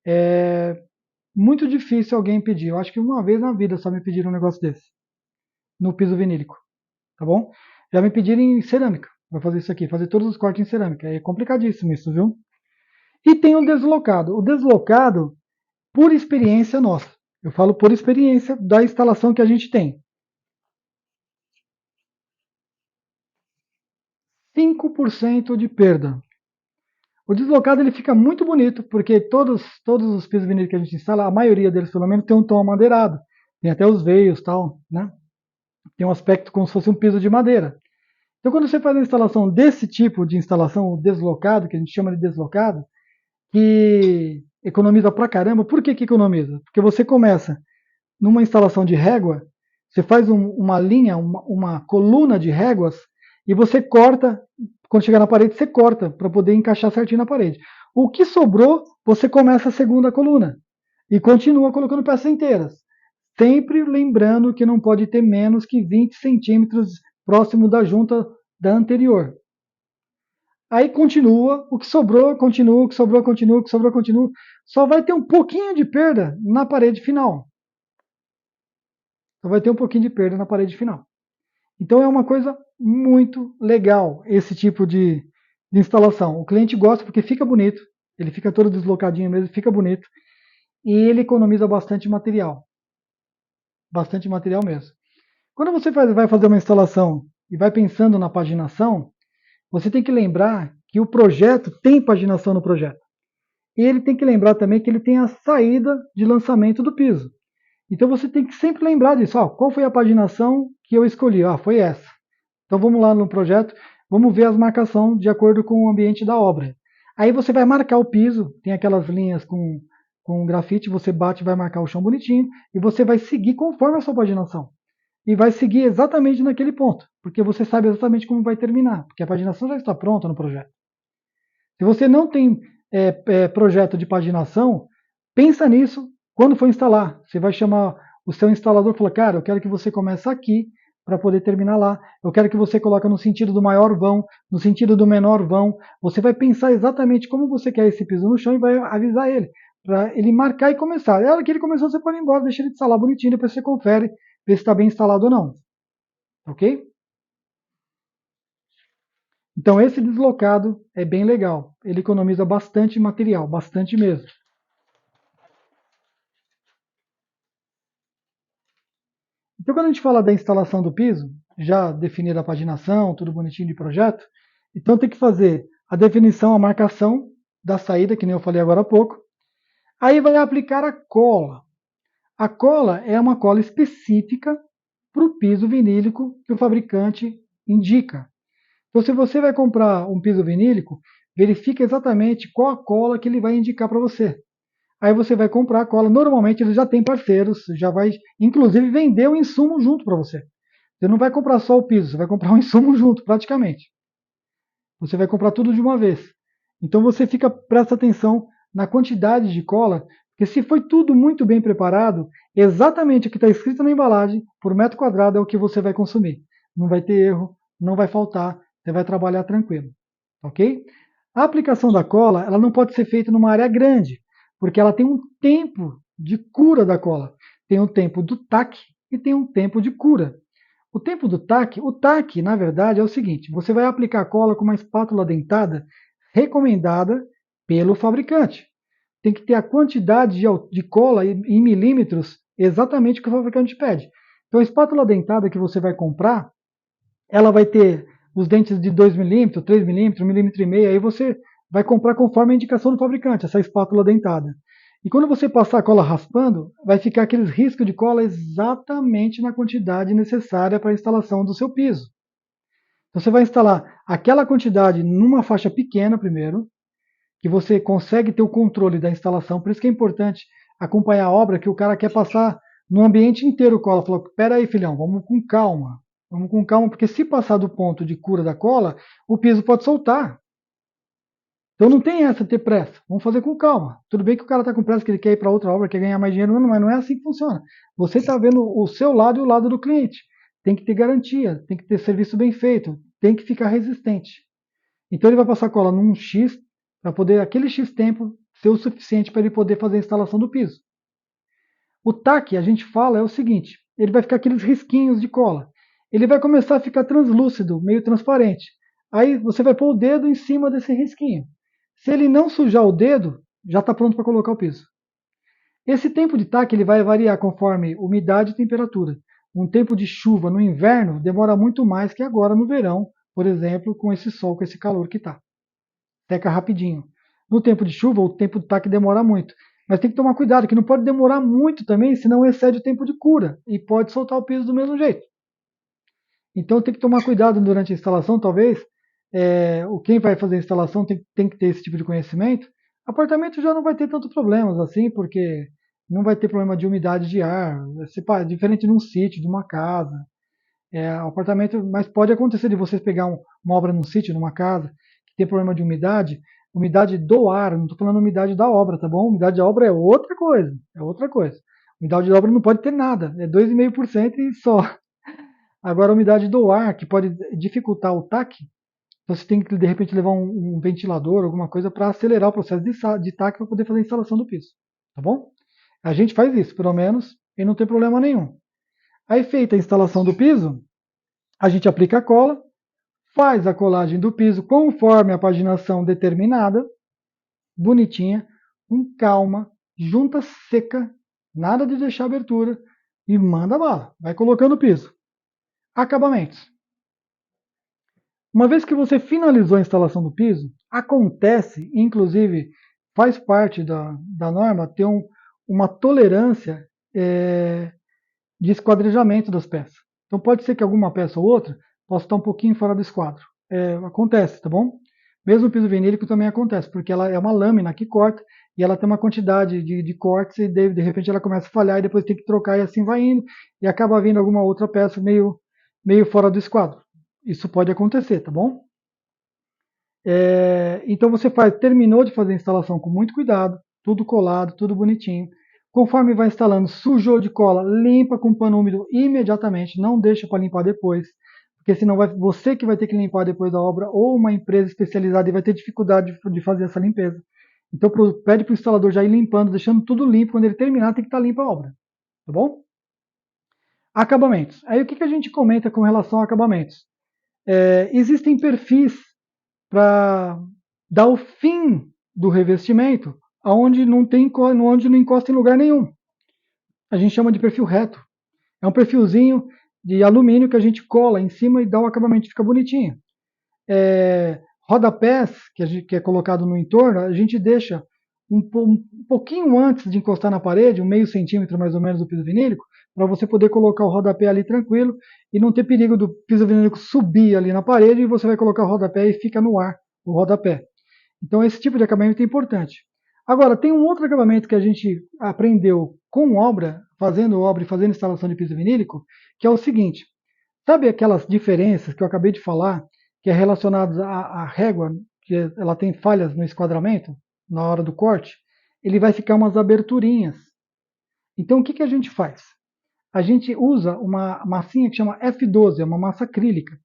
É muito difícil alguém pedir. Eu acho que uma vez na vida só me pediram um negócio desse. No piso vinílico. Tá bom? Já me pediram em cerâmica. Vai fazer isso aqui, fazer todos os cortes em cerâmica. É complicadíssimo isso, viu? E tem o deslocado. O deslocado, por experiência nossa. Eu falo por experiência da instalação que a gente tem. 5% de perda. O deslocado ele fica muito bonito, porque todos os pisos vinílicos que a gente instala, a maioria deles pelo menos, tem um tom amadeirado. Tem até os veios e tal, né? Tem um aspecto como se fosse um piso de madeira. Então quando você faz a instalação desse tipo de instalação, o deslocado, que a gente chama de deslocado, que economiza pra caramba, por que economiza? Porque você começa numa instalação de régua, você faz uma linha, uma coluna de réguas, e você corta, quando chegar na parede, você corta para poder encaixar certinho na parede. O que sobrou, você começa a segunda coluna e continua colocando peças inteiras. Sempre lembrando que não pode ter menos que 20 centímetros próximo da junta da anterior. Aí continua, o que sobrou, continua, o que sobrou, continua, o que sobrou, continua. Só vai ter um pouquinho de perda na parede final. Só vai ter um pouquinho de perda na parede final. Então é uma coisa muito legal esse tipo de instalação. O cliente gosta porque fica bonito, ele fica todo deslocadinho mesmo, fica bonito, e ele economiza bastante material. Bastante material mesmo. Quando você vai fazer uma instalação e vai pensando na paginação, você tem que lembrar que o projeto tem paginação no projeto. E ele tem que lembrar também que ele tem a saída de lançamento do piso. Então você tem que sempre lembrar disso. Qual foi a paginação que eu escolhi? Foi essa. Então vamos lá no projeto, vamos ver as marcações de acordo com o ambiente da obra. Aí você vai marcar o piso, tem aquelas linhas com grafite, você bate e vai marcar o chão bonitinho, e você vai seguir conforme a sua paginação. E vai seguir exatamente naquele ponto, porque você sabe exatamente como vai terminar, porque a paginação já está pronta no projeto. Se você não tem projeto de paginação, Pensa nisso quando for instalar. Você vai chamar o seu instalador e falar, cara, eu quero que você comece aqui para poder terminar lá. Eu quero que você coloque no sentido do maior vão, no sentido do menor vão. Você vai pensar exatamente como você quer esse piso no chão e vai avisar ele, para ele marcar e começar. A hora que ele começou, você pode ir embora, deixa ele instalar bonitinho, depois você confere, ver se está bem instalado ou não. Ok? Então esse deslocado é bem legal. Ele economiza bastante material, bastante mesmo. Então, quando a gente fala da instalação do piso, já definida a paginação, tudo bonitinho de projeto, então tem que fazer a definição, a marcação da saída, que nem eu falei agora há pouco. Aí vai aplicar a cola. A cola é uma cola específica para o piso vinílico que o fabricante indica. Então, se você vai comprar um piso vinílico, verifique exatamente qual a cola que ele vai indicar para você. Aí você vai comprar a cola. Normalmente eles já têm parceiros, já vai inclusive vender o insumo junto para você. Você não vai comprar só o piso, você vai comprar o insumo junto, praticamente. Você vai comprar tudo de uma vez. Então você presta atenção na quantidade de cola, porque se foi tudo muito bem preparado, exatamente o que está escrito na embalagem, por metro quadrado, é o que você vai consumir. Não vai ter erro, não vai faltar, você vai trabalhar tranquilo. Ok? A aplicação da cola, ela não pode ser feita numa área grande, porque ela tem um tempo de cura da cola. Tem um tempo do taque e tem um tempo de cura. O TAC, na verdade, é o seguinte: você vai aplicar a cola com uma espátula dentada recomendada pelo fabricante. Tem que ter a quantidade de cola em milímetros exatamente o que o fabricante pede. Então, a espátula dentada que você vai comprar, ela vai ter os dentes de 2 milímetros, 3 milímetros, 1,5 mm, aí você vai comprar conforme a indicação do fabricante, essa espátula dentada. E quando você passar a cola raspando, vai ficar aqueles riscos de cola exatamente na quantidade necessária para a instalação do seu piso. Então você vai instalar aquela quantidade numa faixa pequena primeiro, que você consegue ter o controle da instalação, por isso que é importante acompanhar a obra, que o cara quer passar no ambiente inteiro cola. Falou, pera aí filhão, vamos com calma, porque se passar do ponto de cura da cola, o piso pode soltar. Então não tem essa de ter pressa, vamos fazer com calma. Tudo bem que o cara está com pressa, que ele quer ir para outra obra, quer ganhar mais dinheiro, mas não é assim que funciona. Você está vendo o seu lado e o lado do cliente. Tem que ter garantia, tem que ter serviço bem feito, tem que ficar resistente. Então ele vai passar cola num X, para poder aquele X tempo ser o suficiente para ele poder fazer a instalação do piso. O TAC, a gente fala, é o seguinte, ele vai ficar aqueles risquinhos de cola. Ele vai começar a ficar translúcido, meio transparente. Aí você vai pôr o dedo em cima desse risquinho. Se ele não sujar o dedo, já está pronto para colocar o piso. Esse tempo de TAC ele vai variar conforme umidade e temperatura. Um tempo de chuva no inverno demora muito mais que agora no verão, por exemplo, com esse sol, com esse calor que está. Seca rapidinho. No tempo de chuva, o tempo de TAC demora muito. Mas tem que tomar cuidado, que não pode demorar muito também, senão excede o tempo de cura e pode soltar o piso do mesmo jeito. Então tem que tomar cuidado durante a instalação, talvez. Quem vai fazer a instalação tem que ter esse tipo de conhecimento. Apartamento já não vai ter tanto problemas assim, porque não vai ter problema de umidade de ar, diferente de um sítio, de uma casa. Apartamento, mas pode acontecer de vocês pegar uma obra num sítio, numa casa, que tem problema de umidade do ar, não estou falando umidade da obra, tá bom? Umidade da obra é outra coisa, é outra coisa. Umidade da obra não pode ter nada, é 2,5% e só. Agora, a umidade do ar, que pode dificultar o TAC, você tem que, de repente, levar um ventilador, alguma coisa, para acelerar o processo de TAC para poder fazer a instalação do piso. Tá bom? A gente faz isso, pelo menos, e não tem problema nenhum. Aí, feita a instalação do piso, a gente aplica a cola, faz a colagem do piso conforme a paginação determinada, bonitinha, com calma, junta seca, nada de deixar abertura, e manda bala. Vai colocando o piso. Acabamentos. Uma vez que você finalizou a instalação do piso, acontece, inclusive faz parte da norma, ter uma tolerância de esquadrejamento das peças. Então pode ser que alguma peça ou outra possa estar um pouquinho fora do esquadro. Acontece, tá bom? Mesmo o piso vinílico também acontece, porque ela é uma lâmina que corta e ela tem uma quantidade de cortes e de repente ela começa a falhar e depois tem que trocar e assim vai indo e acaba vindo alguma outra peça meio fora do esquadro. Isso pode acontecer, tá bom? Então você terminou de fazer a instalação com muito cuidado, tudo colado, tudo bonitinho. Conforme vai instalando, sujou de cola, limpa com pano úmido imediatamente, não deixa para limpar depois, porque senão você que vai ter que limpar depois da obra, ou uma empresa especializada e vai ter dificuldade de fazer essa limpeza. Então pede para o instalador já ir limpando, deixando tudo limpo, quando ele terminar tem que estar limpa a obra, tá bom? Acabamentos. Aí o que a gente comenta com relação a acabamentos? Existem perfis para dar o fim do revestimento, onde não encosta em lugar nenhum. A gente chama de perfil reto. É um perfilzinho de alumínio que a gente cola em cima e dá o acabamento, fica bonitinho. Rodapés, que é colocado no entorno, a gente deixa um pouquinho antes de encostar na parede, um meio centímetro mais ou menos do piso vinílico, para você poder colocar o rodapé ali tranquilo e não ter perigo do piso vinílico subir ali na parede e você vai colocar o rodapé e fica no ar o rodapé. Então esse tipo de acabamento é importante. Agora, tem um outro acabamento que a gente aprendeu com obra, fazendo obra e fazendo instalação de piso vinílico, que é o seguinte: sabe aquelas diferenças que eu acabei de falar, que é relacionadas à régua, que ela tem falhas no esquadramento, na hora do corte? Ele vai ficar umas aberturinhas. Então o que a gente faz? A gente usa uma massinha que chama F12, é uma massa acrílica,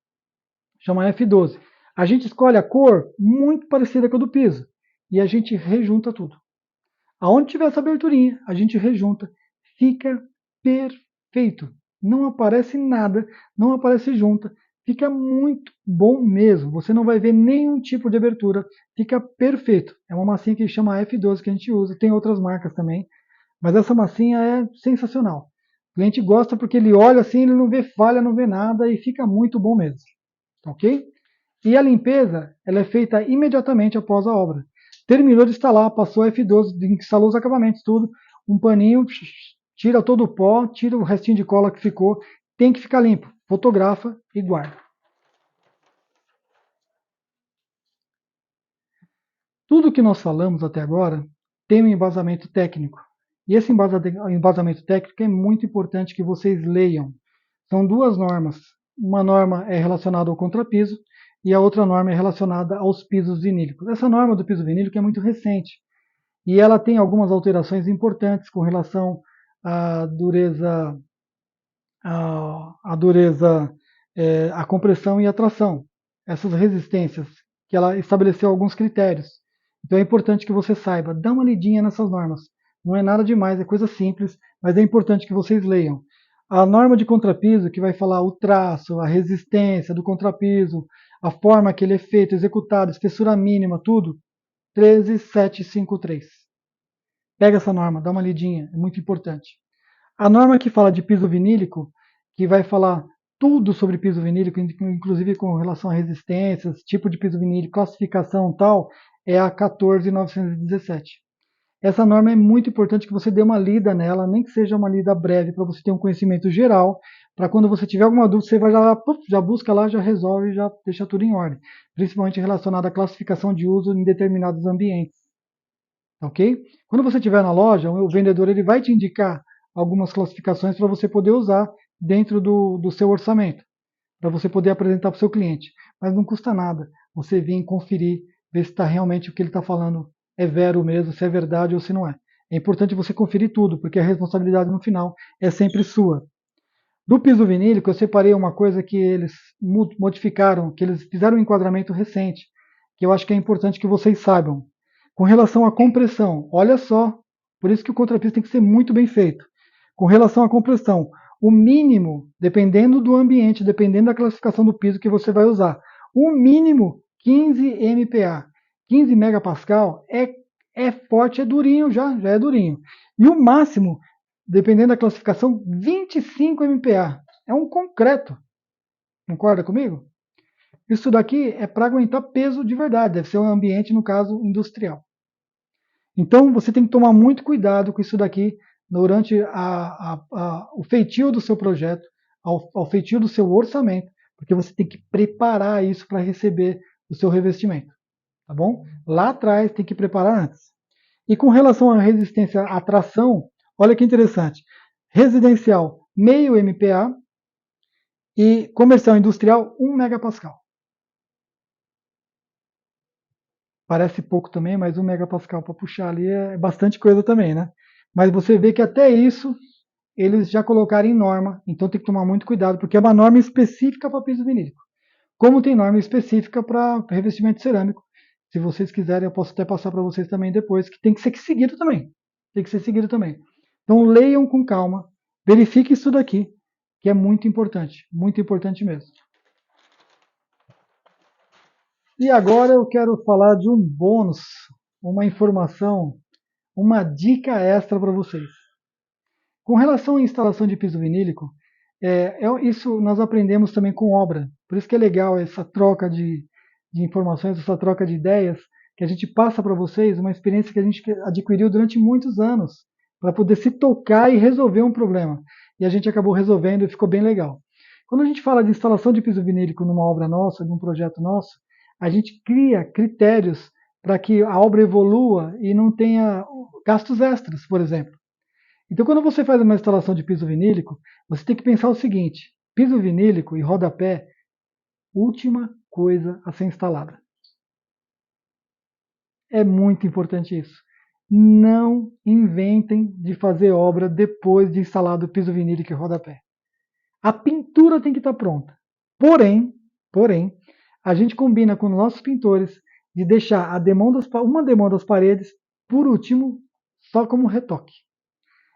chama F12. A gente escolhe a cor muito parecida com a do piso e a gente rejunta tudo. Aonde tiver essa aberturinha, a gente rejunta. Fica perfeito. Não aparece nada, não aparece junta. Fica muito bom mesmo. Você não vai ver nenhum tipo de abertura. Fica perfeito. É uma massinha que chama F12 que a gente usa. Tem outras marcas também. Mas essa massinha é sensacional. O cliente gosta porque ele olha assim, ele não vê falha, não vê nada e fica muito bom mesmo. Ok? E a limpeza ela é feita imediatamente após a obra. Terminou de instalar, passou F12, instalou os acabamentos, tudo, um paninho, tira todo o pó, tira o restinho de cola que ficou, tem que ficar limpo, fotografa e guarda. Tudo que nós falamos até agora tem um embasamento técnico. E esse embasamento técnico é muito importante que vocês leiam. São duas normas. Uma norma é relacionada ao contrapiso e a outra norma é relacionada aos pisos vinílicos. Essa norma do piso vinílico é muito recente e ela tem algumas alterações importantes com relação à dureza, à compressão e à tração. Essas resistências que ela estabeleceu alguns critérios. Então é importante que você saiba, dá uma lidinha nessas normas. Não é nada demais, é coisa simples, mas é importante que vocês leiam. A norma de contrapiso, que vai falar o traço, a resistência do contrapiso, a forma que ele é feito, executado, espessura mínima, tudo, 13753. Pega essa norma, dá uma lidinha, é muito importante. A norma que fala de piso vinílico, que vai falar tudo sobre piso vinílico, inclusive com relação a resistências, tipo de piso vinílico, classificação e tal, é a 14917. Essa norma é muito importante que você dê uma lida nela, nem que seja uma lida breve, para você ter um conhecimento geral, para quando você tiver alguma dúvida, você vai já busca lá, já resolve, já deixa tudo em ordem, principalmente relacionado à classificação de uso em determinados ambientes. Ok? Quando você estiver na loja, o vendedor ele vai te indicar algumas classificações para você poder usar dentro do seu orçamento, para você poder apresentar para o seu cliente. Mas não custa nada você vir conferir, ver se está realmente o que ele está falando é vero mesmo, se é verdade ou se não é. É importante você conferir tudo, porque a responsabilidade no final é sempre sua. Do piso vinílico, eu separei uma coisa que eles modificaram, que eles fizeram um enquadramento recente, que eu acho que é importante que vocês saibam. Com relação à compressão, olha só, por isso que o contrapiso tem que ser muito bem feito. Com relação à compressão, o mínimo, dependendo do ambiente, dependendo da classificação do piso que você vai usar, o mínimo 15 MPa, 15 megapascal é forte, é durinho já é durinho. E o máximo, dependendo da classificação, 25 MPa. É um concreto. Concorda comigo? Isso daqui é para aguentar peso de verdade, deve ser um ambiente, no caso, industrial. Então você tem que tomar muito cuidado com isso daqui durante o feitio do seu projeto, ao feitio do seu orçamento, porque você tem que preparar isso para receber o seu revestimento, tá bom? Lá atrás tem que preparar antes. E com relação à resistência à tração, olha que interessante. Residencial, meio MPa e comercial industrial, 1 megapascal. Parece pouco também, mas 1 megapascal para puxar ali é bastante coisa também, né? Mas você vê que até isso eles já colocaram em norma, então tem que tomar muito cuidado, porque é uma norma específica para piso vinílico. Como tem norma específica para revestimento cerâmico. Se vocês quiserem, eu posso até passar para vocês também depois, que tem que ser seguido também. Tem que ser seguido também. Então leiam com calma, verifiquem isso daqui, que é muito importante mesmo. E agora eu quero falar de um bônus, uma informação, uma dica extra para vocês. Com relação à instalação de piso vinílico, isso nós aprendemos também com obra. Por isso que é legal essa troca de informações, essa troca de ideias, que a gente passa para vocês, uma experiência que a gente adquiriu durante muitos anos, para poder se tocar e resolver um problema. E a gente acabou resolvendo e ficou bem legal. Quando a gente fala de instalação de piso vinílico numa obra nossa, num projeto nosso, a gente cria critérios para que a obra evolua e não tenha gastos extras, por exemplo. Então, quando você faz uma instalação de piso vinílico, você tem que pensar o seguinte: piso vinílico e rodapé, última coisa a ser instalada. É muito importante isso. Não inventem de fazer obra depois de instalado o piso vinílico e rodapé. A pintura tem que estar pronta. Porém, a gente combina com nossos pintores de deixar uma demão das paredes, por último, só como retoque.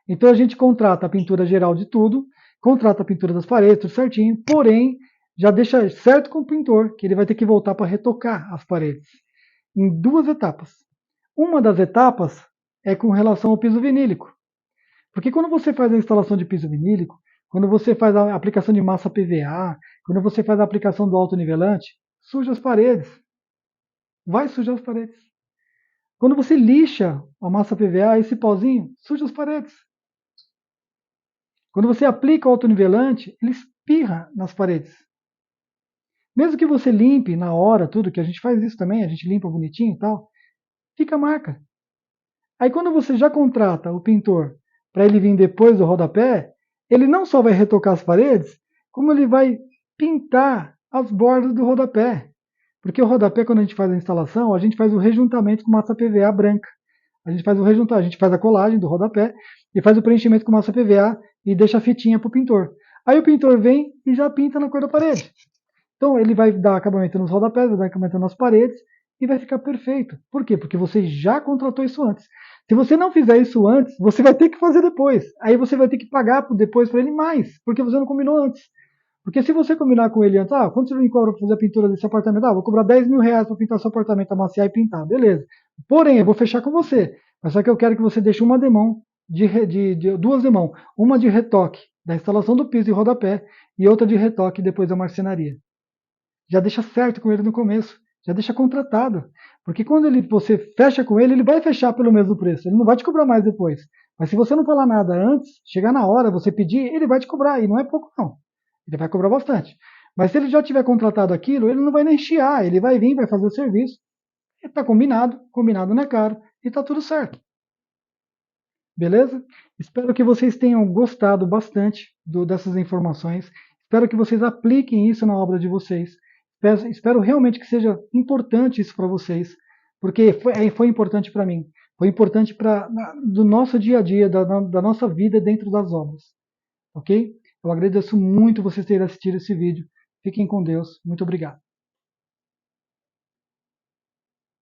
Então a gente contrata a pintura geral de tudo, contrata a pintura das paredes, tudo certinho, porém já deixa certo com o pintor que ele vai ter que voltar para retocar as paredes em duas etapas. Uma das etapas é com relação ao piso vinílico, porque quando você faz a instalação de piso vinílico, quando você faz a aplicação de massa PVA, quando você faz a aplicação do autonivelante, suja as paredes, vai sujar as paredes. Quando você lixa a massa PVA, esse pozinho, suja as paredes. Quando você aplica o autonivelante, ele espirra nas paredes. Mesmo que você limpe na hora, tudo, que a gente faz isso também, a gente limpa bonitinho e tal, fica a marca. Aí quando você já contrata o pintor para ele vir depois do rodapé, ele não só vai retocar as paredes, como ele vai pintar as bordas do rodapé. Porque o rodapé, quando a gente faz a instalação, a gente faz o rejuntamento com massa PVA branca. A gente faz o rejuntamento, a gente faz a colagem do rodapé e faz o preenchimento com massa PVA e deixa a fitinha para o pintor. Aí o pintor vem e já pinta na cor da parede. Então ele vai dar acabamento nos rodapés, vai dar acabamento nas paredes e vai ficar perfeito. Por quê? Porque você já contratou isso antes. Se você não fizer isso antes, você vai ter que fazer depois. Aí você vai ter que pagar depois para ele mais, porque você não combinou antes. Porque se você combinar com ele antes, quanto você me cobra para fazer a pintura desse apartamento? Vou cobrar 10 mil reais para pintar seu apartamento, amaciar e pintar. Beleza. Porém, eu vou fechar com você. Mas só que eu quero que você deixe uma demão, duas demãos. Uma de retoque da instalação do piso e rodapé e outra de retoque depois da marcenaria. Já deixa certo com ele no começo. Já deixa contratado. Porque quando você fecha com ele vai fechar pelo mesmo preço. Ele não vai te cobrar mais depois. Mas se você não falar nada antes, chegar na hora, você pedir, ele vai te cobrar. E não é pouco, não. Ele vai cobrar bastante. Mas se ele já tiver contratado aquilo, ele não vai nem chiar. Ele vai vir, vai fazer o serviço. Está combinado não é caro. E está tudo certo. Beleza? Espero que vocês tenham gostado bastante dessas informações. Espero que vocês apliquem isso na obra de vocês. Espero realmente que seja importante isso para vocês, porque foi importante para mim. Foi importante do nosso dia a dia, da nossa vida dentro das obras. Ok? Eu agradeço muito vocês terem assistido esse vídeo. Fiquem com Deus. Muito obrigado.